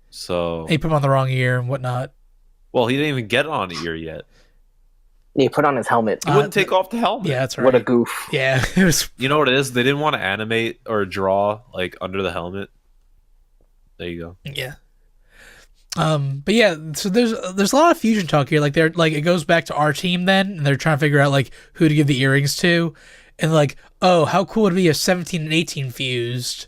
So he put them on the wrong ear and whatnot. Well, he didn't even get it on an ear yet. Yeah, he put on his helmet. He wouldn't take off the helmet. Yeah, that's right. What a goof. Yeah, it was. You know what it is? They didn't want to animate or draw like under the helmet. There you go. Yeah. But yeah, so there's a lot of fusion talk here. Like they're like it goes back to our team then, and they're trying to figure out like who to give the earrings to, and like, oh, how cool would it be if 17 and 18 fused?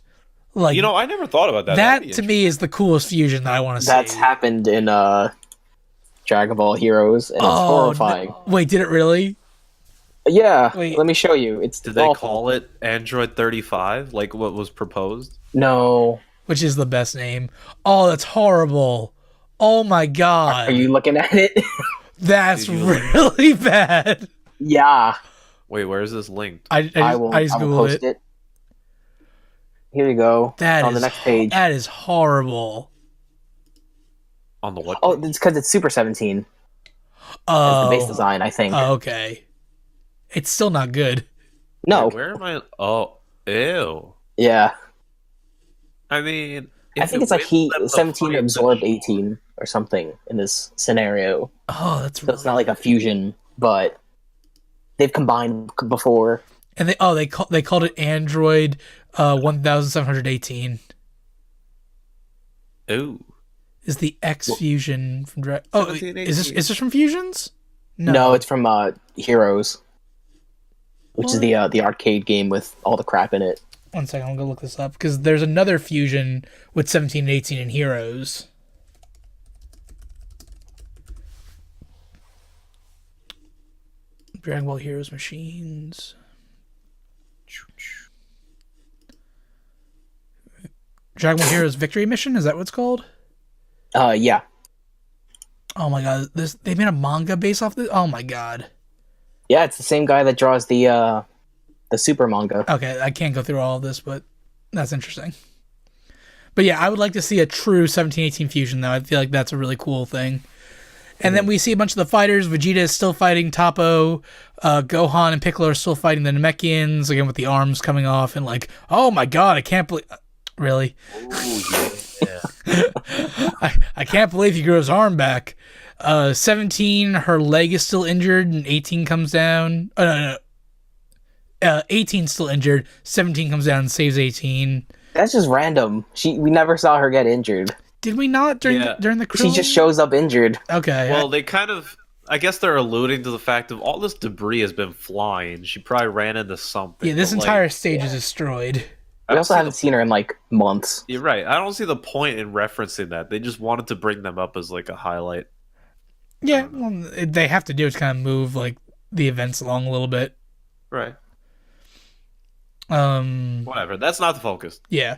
Like, I never thought about that. That to me is the coolest fusion that I want to see. That's happened in Dragon Ball Heroes, and it's horrifying. No. Wait, did it really? Yeah. Wait. Let me show you. Did they call it Android 35, like what was proposed? No. Which is the best name. Oh, that's horrible. Oh my god. Are you looking at it? That's really bad. Yeah. Wait, where is this linked? I just Googled it. Here you go. On the next page. That is horrible. On the what? Oh, it's because it's Super 17. That's the base design, I think. Oh, okay. It's still not good. No. Wait, where am I? Oh, ew. Yeah. I mean, I think it's like 17 absorbed 18 or something in this scenario. Oh, that's so it's not like a fusion, but they've combined before. And they called it Android 1718. Ooh. Is the X fusion from is this from Fusions? No, it's from Heroes, which is the arcade game with all the crap in it. One second, I'm gonna look this up because there's another fusion with 17 and 18 in Heroes. Dragon Ball Heroes machines. Dragon Ball Heroes Victory Mission, is that what it's called? Yeah. Oh my god, they made a manga based off this? Oh my god. Yeah, it's the same guy that draws the Super manga. Okay, I can't go through all of this, but that's interesting. But yeah, I would like to see a true 17-18 fusion, though. I feel like that's a really cool thing. And then we see a bunch of the fighters. Vegeta is still fighting Toppo. Gohan and Piccolo are still fighting the Namekians, again with the arms coming off. And like, oh my god, I can't believe... Really? Ooh, yeah. I can't believe he grew his arm back. 17, her leg is still injured, and 18 comes down. Oh, no. 18's still injured. 17 comes down and saves 18. That's just random. We never saw her get injured. Did we not during the She just shows up injured. Okay. Well, they kind of I guess they're alluding to the fact of all this debris has been flying. She probably ran into something. Yeah, this entire stage is destroyed. We also haven't seen her in like months. You're right. I don't see the point in referencing that. They just wanted to bring them up as like a highlight. Yeah, well, they have to do it to kind of move like the events along a little bit. Right. Whatever. That's not the focus. Yeah.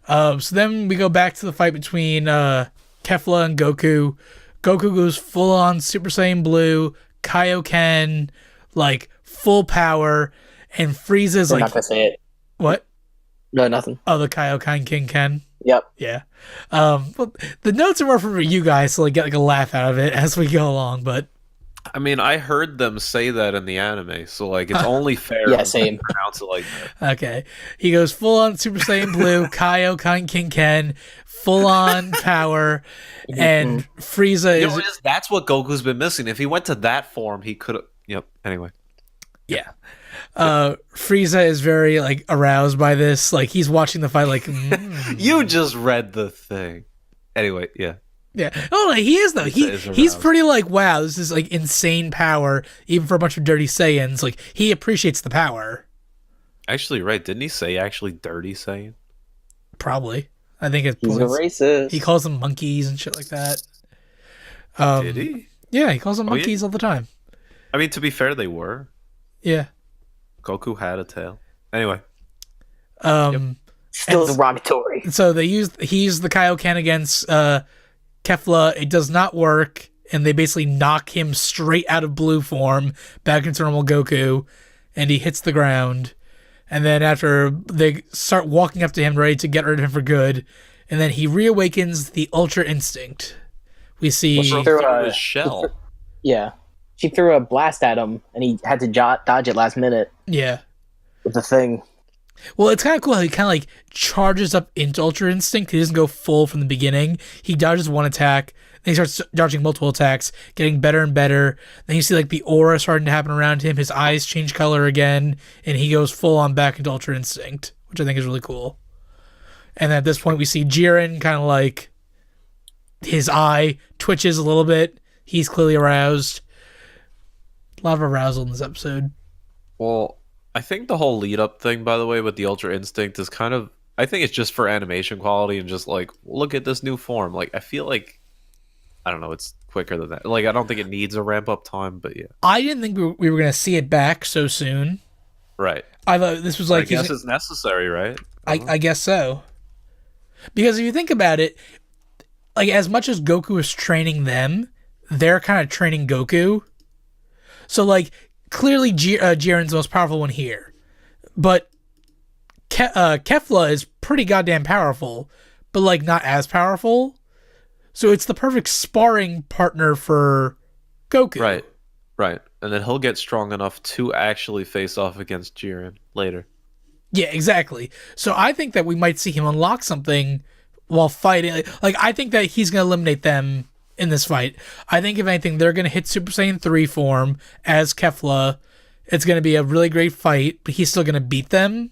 So then we go back to the fight between Kefla and Goku. Goku goes full on Super Saiyan Blue, Kaioken, like full power, and Frieza's I'm like. not gonna say it. What? No, nothing. Oh, the Kaioken King Ken. Yep. Yeah. Well, the notes are more for you guys, so like get like a laugh out of it as we go along. But I mean, I heard them say that in the anime, so like it's only fair. Yeah, same. To pronounce it like that. Okay, he goes full on Super Saiyan Blue, Kaioken King Ken, full on power, and Frieza is. That's what Goku's been missing. If he went to that form, he could have. Yep. Anyway. Yeah. Frieza is very like aroused by this. Like he's watching the fight. Like You just read the thing. Anyway, yeah. Yeah. Oh, he is though. He's pretty like, wow, this is like insane power, even for a bunch of dirty Saiyans. Like he appreciates the power. Actually, right? Didn't he say actually dirty Saiyan? Probably. I think it's. He's a racist. He calls them monkeys and shit like that. Did he? Yeah, he calls them monkeys all the time. I mean, to be fair, they were. Yeah. Goku had a tail. Anyway. Still derogatory. So he used the Kaioken against Kefla. It does not work, and they basically knock him straight out of blue form back into normal Goku, and he hits the ground. And then after they start walking up to him, ready to get rid of him for good, and then he reawakens the Ultra Instinct. We see through his shell. Yeah. She threw a blast at him, and he had to dodge it last minute. Yeah. With the thing. Well, it's kind of cool how he kind of like charges up into Ultra Instinct. He doesn't go full from the beginning. He dodges one attack, then he starts dodging multiple attacks, getting better and better. Then you see like the aura starting to happen around him. His eyes change color again, and he goes full on back into Ultra Instinct, which I think is really cool. And at this point, we see Jiren kind of like his eye twitches a little bit. He's clearly aroused. A lot of arousal in this episode. Well, I think the whole lead-up thing, by the way, with the Ultra Instinct is kind of... I think it's just for animation quality and just like, look at this new form. Like, I feel like... I don't know, it's quicker than that. Like, I don't think it needs a ramp-up time, but yeah. I didn't think we were going to see it back so soon. Right. I thought this was like... I guess it's necessary, right? I guess so. Because if you think about it, like, as much as Goku is training them, they're kind of training Goku. So, like, clearly Jiren's the most powerful one here. But Kefla is pretty goddamn powerful, but, like, not as powerful. So it's the perfect sparring partner for Goku. Right. And then he'll get strong enough to actually face off against Jiren later. Yeah, exactly. So I think that we might see him unlock something while fighting. Like, I think that he's going to eliminate them in this fight. I think if anything, they're going to hit Super Saiyan 3 form as Kefla. It's going to be a really great fight, but he's still going to beat them.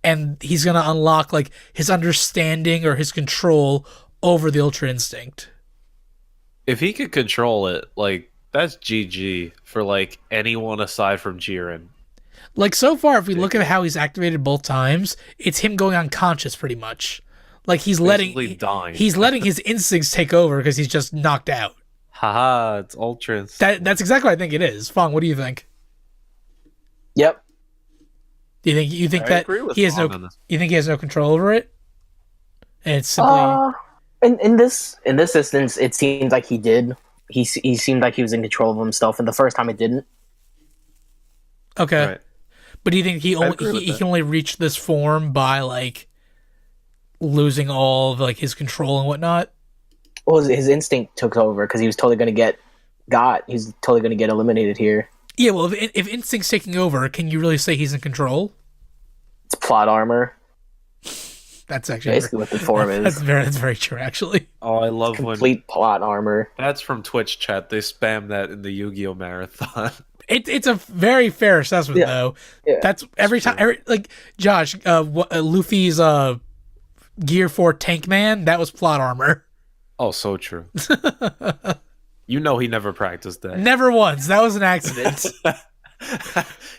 And he's going to unlock like his understanding or his control over the Ultra Instinct. If he could control it, like, that's GG for like anyone aside from Jiren. Like, so far, if we look at how he's activated both times, it's him going unconscious pretty much. Like, he's letting his instincts take over because he's just knocked out. Haha, it's Ultra Instinct. That's exactly what I think it is. Fong, what do you think? Yep. Do you think that he has no control over it? And it's simply in this instance, it seems like he did. He seemed like he was in control of himself, and the first time it didn't. Okay. Right. But do you think he can only reach this form by like losing all of like his control and whatnot? Well, his instinct took over because he was totally going to get He's totally going to get eliminated here. Yeah, well, if instinct's taking over, can you really say he's in control? It's plot armor. That's actually basically what the form is. That's very true, actually. Oh, I love complete plot armor. That's from Twitch chat. They spam that in the Yu-Gi-Oh marathon. It's a very fair assessment, though. Yeah. That's every time. Like Josh, Luffy's Gear 4 Tank Man. That was plot armor. Oh, so true. You know he never practiced that. Never once. That was an accident.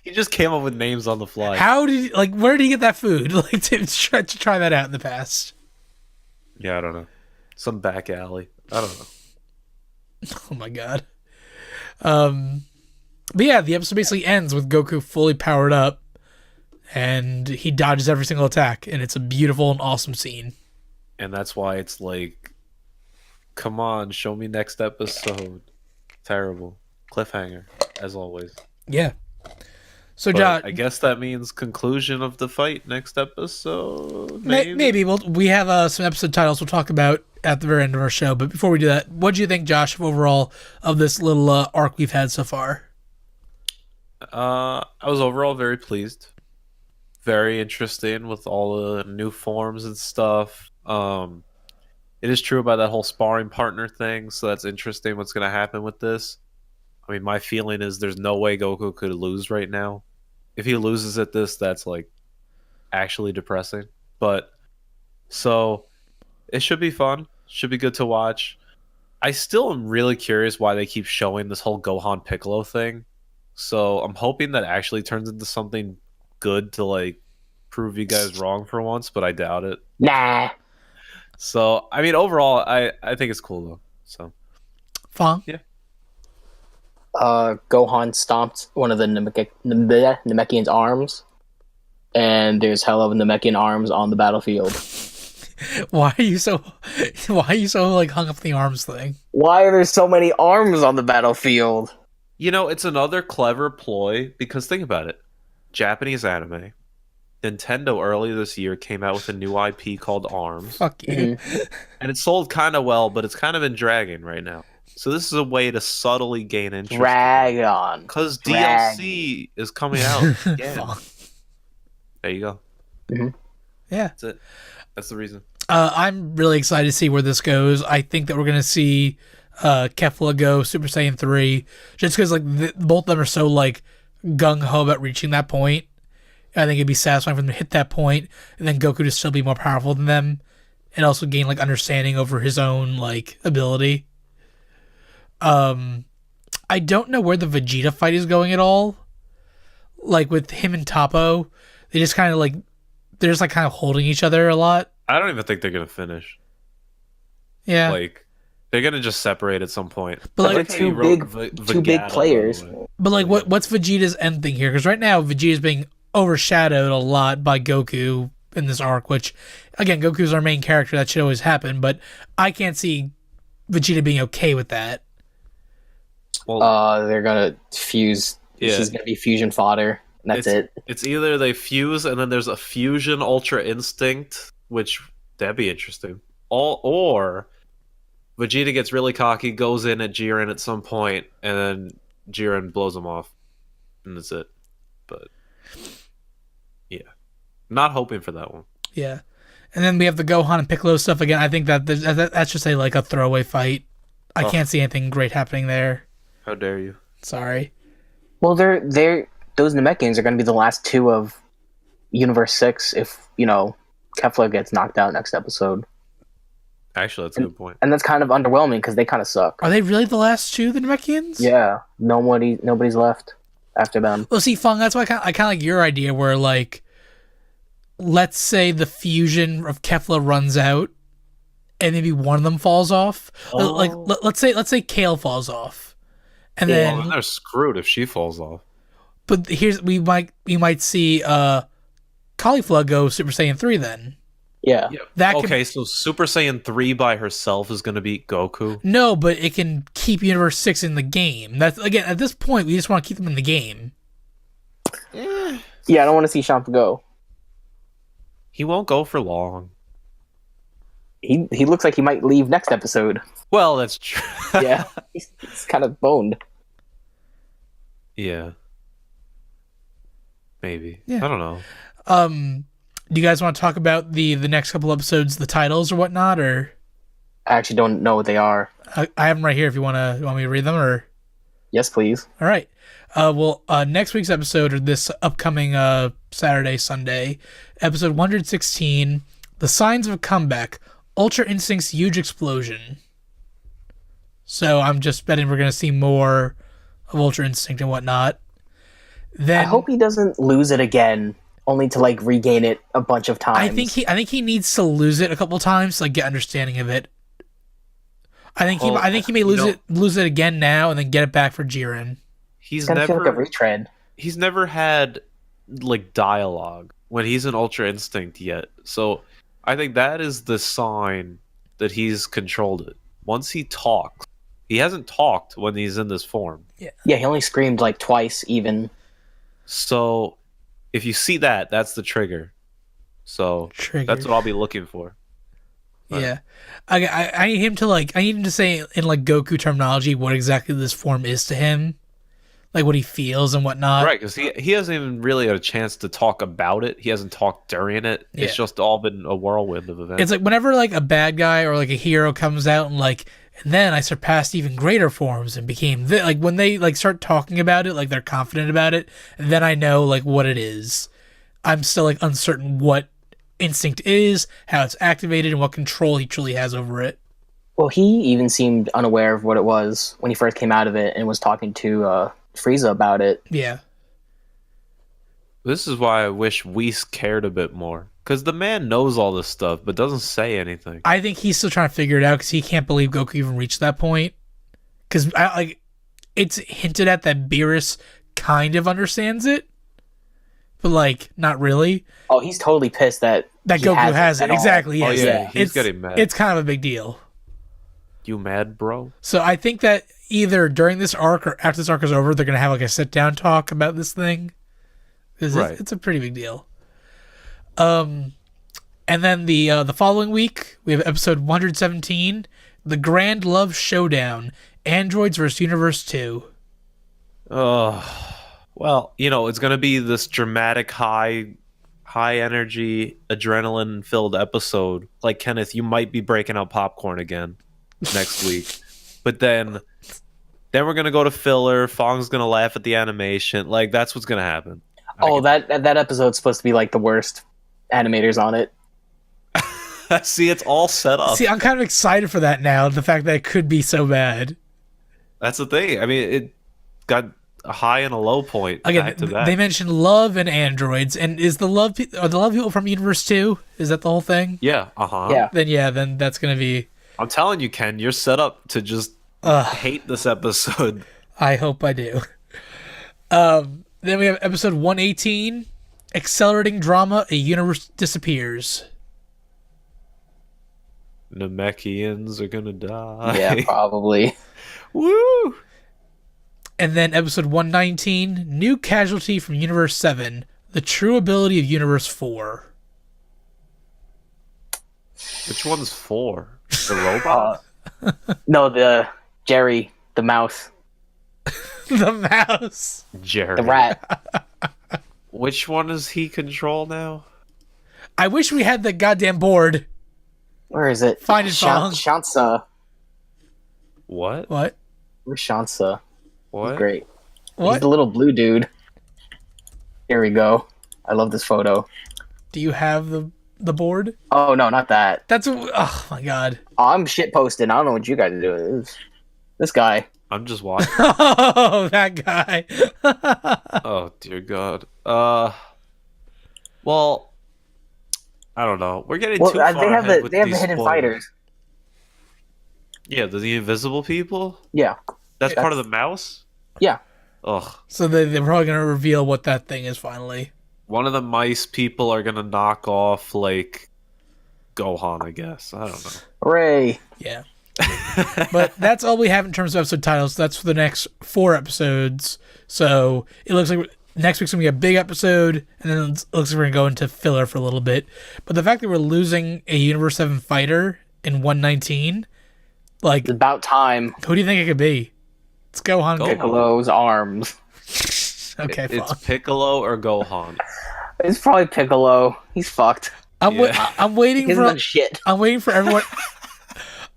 He just came up with names on the fly. How did where did he get that food? Like to try that out in the past? Yeah, I don't know. Some back alley. I don't know. Oh my god. But yeah, the episode basically ends with Goku fully powered up, and he dodges every single attack, and it's a beautiful and awesome scene. And that's why it's like, come on, show me next episode. Terrible. Cliffhanger, as always. Yeah. So, Josh, I guess that means conclusion of the fight next episode. Maybe we have some episode titles we'll talk about at the very end of our show. But before we do that, what do you think, Josh, overall of this little arc we've had so far? I was overall very pleased. Very interesting with all the new forms and stuff. It is true about that whole sparring partner thing, so that's interesting what's going to happen with this. I mean, my feeling is there's no way Goku could lose right now. If he loses at this, that's like actually depressing. But so it should be fun. Should be good to watch. I still am really curious why they keep showing this whole Gohan Piccolo thing. So I'm hoping that actually turns into something good to like prove you guys wrong for once, but I doubt it. Nah. So I mean, overall, I think it's cool though. So Fong? Yeah. Gohan stomped one of the Namekian's arms, and there's hell of Namekian arms on the battlefield. Why are you so like hung up on the arms thing? Why are there so many arms on the battlefield? You know, it's another clever ploy because think about it. Japanese anime. Nintendo earlier this year came out with a new IP called ARMS. Fuck you. And it sold kind of well, but it's kind of been dragging right now. So this is a way to subtly gain interest. Drag on. Because DLC is coming out again. There you go. Mm-hmm. Yeah. That's it. That's the reason. I'm really excited to see where this goes. I think that we're going to see Kefla go Super Saiyan 3. Just because like both of them are so like gung-ho about reaching that point. I think it'd be satisfying for them to hit that point, and then Goku to still be more powerful than them, and also gain like understanding over his own like ability. I don't know where the Vegeta fight is going at all. Like with him and Toppo, they just kind of like they're just like kind of holding each other a lot. I don't even think they're gonna finish. Yeah, like they're gonna just separate at some point. But like two big players. But like, what's Vegeta's end thing here? Because right now Vegeta's being overshadowed a lot by Goku in this arc. Which, again, Goku's our main character. That should always happen. But I can't see Vegeta being okay with that. Well, they're gonna fuse. Yeah. She's gonna be fusion fodder. And that's it. It's either they fuse and then there's a fusion Ultra Instinct, which that'd be interesting. Or Vegeta gets really cocky, goes in at Jiren at some point, and then Jiren blows him off, and that's it. But yeah, not hoping for that one. Yeah, and then we have the Gohan and Piccolo stuff again. I think that's just like a throwaway fight. I can't see anything great happening there. How dare you? Sorry. Well, those Namekians are going to be the last two of Universe 6 if, Kefla gets knocked out next episode. Actually, that's a good point. And that's kind of underwhelming because they kind of suck. Are they really the last two, the Namekians? Yeah. Nobody's left after them. Well, see, Fong, that's why I kind of like your idea where, like, let's say the fusion of Kefla runs out and maybe one of them falls off. Oh. Like, let's say Kale falls off. And then they're screwed if she falls off. But we might see Caulifla go Super Saiyan 3 then. Yeah. So Super Saiyan 3 by herself is going to beat Goku? No, but it can keep Universe 6 in the game. That's again, at this point, we just want to keep them in the game. Yeah, I don't want to see Champa go. He won't go for long. He looks like he might leave next episode. Well, that's true. Yeah, he's kind of boned. Yeah. Maybe. Yeah. I don't know. Do you guys want to talk about the next couple episodes, the titles or whatnot, or? I actually don't know what they are. I have them right here if you want me to read them, or? Yes, please. All right. Next week's episode, or this upcoming Saturday, Sunday, episode 116, The Signs of a Comeback, Ultra Instinct's Huge Explosion. So I'm just betting we're going to see more of Ultra Instinct and whatnot. Then I hope he doesn't lose it again, only to like regain it a bunch of times. I think he needs to lose it a couple times to like get understanding of it. I think he may lose it again now and then get it back for Jiren. He's gonna feel like a retread. He's never had like dialogue when he's in Ultra Instinct yet. So I think that is the sign that he's controlled it. Once he talks, he hasn't talked when he's in this form. Yeah, he only screamed like twice even. So if you see that, that's the trigger. So that's what I'll be looking for. But yeah. I need him to say in like Goku terminology what exactly this form is to him. Like what he feels and whatnot. Right, because he hasn't even really had a chance to talk about it. He hasn't talked during it. Yeah. It's just all been a whirlwind of events. It's like whenever like a bad guy or like a hero comes out and like, and then I surpassed even greater forms and became like when they like start talking about it, like they're confident about it, and then I know like what it is. I'm still like uncertain what instinct is, how it's activated, and what control he truly has over it. Well, he even seemed unaware of what it was when he first came out of it and was talking to Frieza about it. Yeah. This is why I wish Whis cared a bit more. Because the man knows all this stuff, but doesn't say anything. I think he's still trying to figure it out because he can't believe Goku even reached that point. Because it's hinted at that Beerus kind of understands it, but like not really. Oh, he's totally pissed that Goku has it. Exactly. Yes. Oh, yeah. He's getting mad. It's kind of a big deal. You mad, bro? So I think that either during this arc or after this arc is over, they're going to have like a sit-down talk about this thing. Right. It's a pretty big deal. And then the following week, we have episode 117, The Grand Love Showdown, Androids vs. Universe 2. Well, it's going to be this dramatic, high energy, adrenaline-filled episode. Like, Kenneth, you might be breaking out popcorn again next week. But then we're going to go to filler. Fong's going to laugh at the animation. Like, that's what's going to happen. That episode's supposed to be like the worst animators on it. See, it's all set up. See, I'm kind of excited for that now, the fact that it could be so bad. That's the thing. I mean, it got a high and a low point. Again, back to back. They mentioned love and androids, and are the love people from Universe 2? Is that the whole thing? Yeah, Then that's going to be... I'm telling you, Ken, you're set up to just hate this episode. I hope I do. Then we have episode 118, Accelerating Drama, A Universe Disappears. Namekians are gonna die. Yeah, probably. Woo! And then episode 119, New Casualty from Universe 7, The True Ability of Universe 4. Which one's 4? The robot? No, the Jerry, the mouse. The mouse. Jerry. The rat. Which one does he control now? I wish we had the goddamn board. Where is it? Find it, Fong. Shansa. What? What? Where's Shansa? What? He's great. What? He's the little blue dude. Here we go. I love this photo. Do you have the board? Oh, no, not that. Oh, my God. I'm shit posting. I don't know what you guys are doing. This guy. I'm just watching. Oh, that guy. Oh, dear God. Well, I don't know. We're getting too far ahead with they have these the hidden spoilers. fighters. Yeah, the invisible people? Yeah. That's part of the mouse? Yeah. Ugh. So they're probably going to reveal what that thing is finally. One of the mice people are going to knock off, like, Gohan, I guess. I don't know. Hooray. Yeah. But that's all we have in terms of episode titles. That's for the next 4 episodes. So it looks like next week's going to be a big episode, and then it looks like we're going to go into filler for a little bit. But the fact that we're losing a Universe 7 fighter in 119, like... It's about time. Who do you think it could be? It's Gohan. Piccolo's arms. Okay, It's Piccolo or Gohan. It's probably Piccolo. He's fucked. I'm waiting He for... hasn't done shit. I'm waiting for everyone...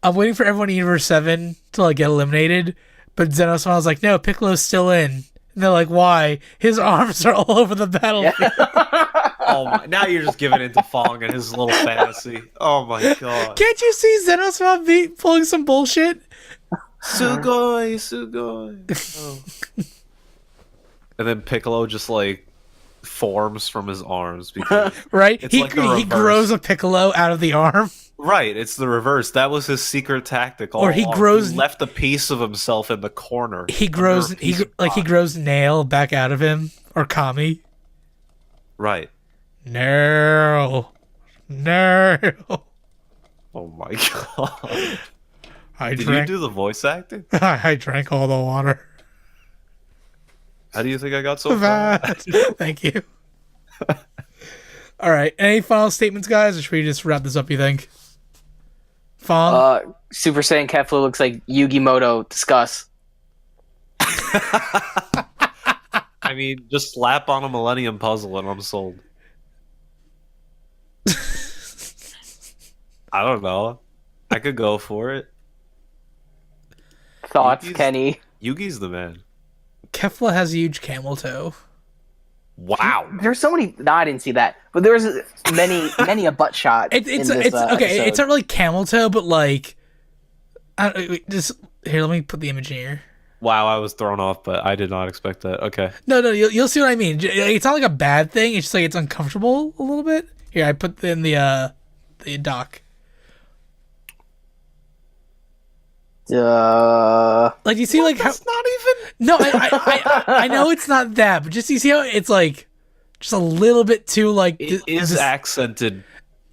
I'm waiting for everyone in Universe 7 to like get eliminated, but Zeno-sma was like, no, Piccolo's still in. And they're like, why? His arms are all over the battlefield. Yeah. Oh my, now you're just giving it to Fong and his little fantasy. Oh my God. Can't you see Zeno-sma pulling some bullshit? Sugoi, sugoi. Oh. And then Piccolo just like forms from his arms because right? it's He like the he grows a Piccolo out of the arm. Right, it's the reverse. That was his secret tactic. Or he grows. He left a piece of himself in the corner. He grows. He grows Nail back out of him, or Kami. Right. No. Oh my god. Did drank, you do the voice acting? I drank all the water. How do you think I got so far? Thank you. All right. Any final statements, guys, or should we just wrap this up, you think? Fong? Super Saiyan Kefla looks like Yugi Moto. Discuss. I mean, just slap on a Millennium Puzzle and I'm sold. I don't know. I could go for it. Thoughts, Kenny? Yugi's the man. Kefla has a huge camel toe. Wow. There's so many. No, I didn't see that, but there's many a butt shot. It's okay. Episode. It's not really camel toe, but like, just here. Let me put the image in here. Wow, I was thrown off, but I did not expect that. Okay. No, you'll see what I mean. It's not like a bad thing. It's just like it's uncomfortable a little bit. Here, I put in the doc. Like you see, like that's how not even. No, I know it's not that, but just you see how it's like just a little bit too like it is accented.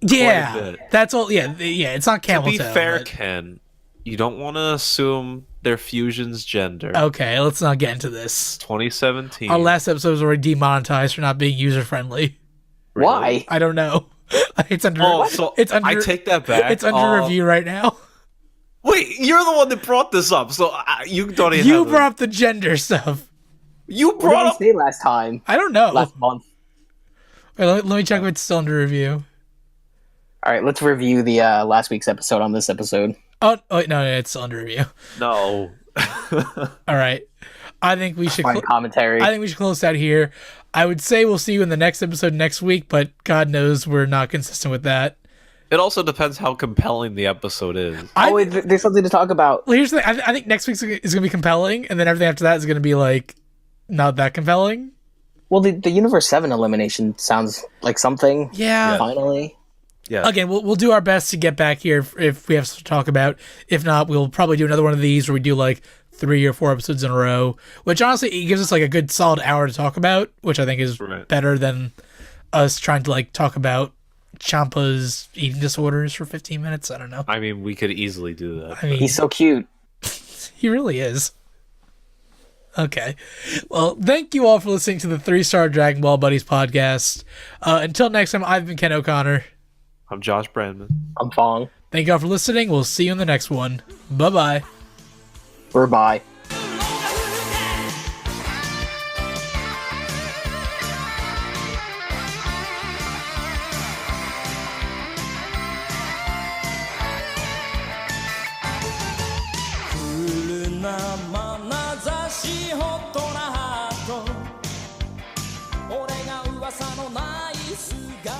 Yeah, quite a bit. That's all. Yeah, it's not camel toe. To be fair, but... Ken, you don't want to assume their fusion's gender. Okay, let's not get into this. 2017. Our last episode was already demonetized for not being user friendly. Really? Why? I don't know. It's under. I take that back. It's under review right now. Wait, you're the one that brought this up, so you don't even. You brought up the gender stuff. You What brought did up. we say last time? I don't know. Last month. Wait, let me check if it's still under review. All right, let's review the last week's episode on this episode. Oh wait, no, it's still under review. No. All right. I think we should commentary. I think we should close out here. I would say we'll see you in the next episode next week, but God knows we're not consistent with that. It also depends how compelling the episode is. There's something to talk about. Well, here's the thing. I think next week's is going to be compelling, and then everything after that is going to be like not that compelling. Well, the Universe 7 elimination sounds like something. Yeah. Finally. Yeah. Again, we'll do our best to get back here if we have stuff to talk about. If not, we'll probably do another one of these where we do like 3 or 4 episodes in a row, which honestly it gives us like a good solid hour to talk about, which I think is better than us trying to like talk about Champa's eating disorders for 15 minutes. I don't know. I mean, we could easily do that. I mean, he's so cute. He really is. Okay. Well, thank you all for listening to the 3-Star Dragon Ball Buddies podcast. Until next time, I've been Ken O'Connor. I'm Josh Brandman. I'm Fong. Thank you all for listening. We'll see you in the next one. Bye-bye. Bye.「俺が噂のナイスガイ」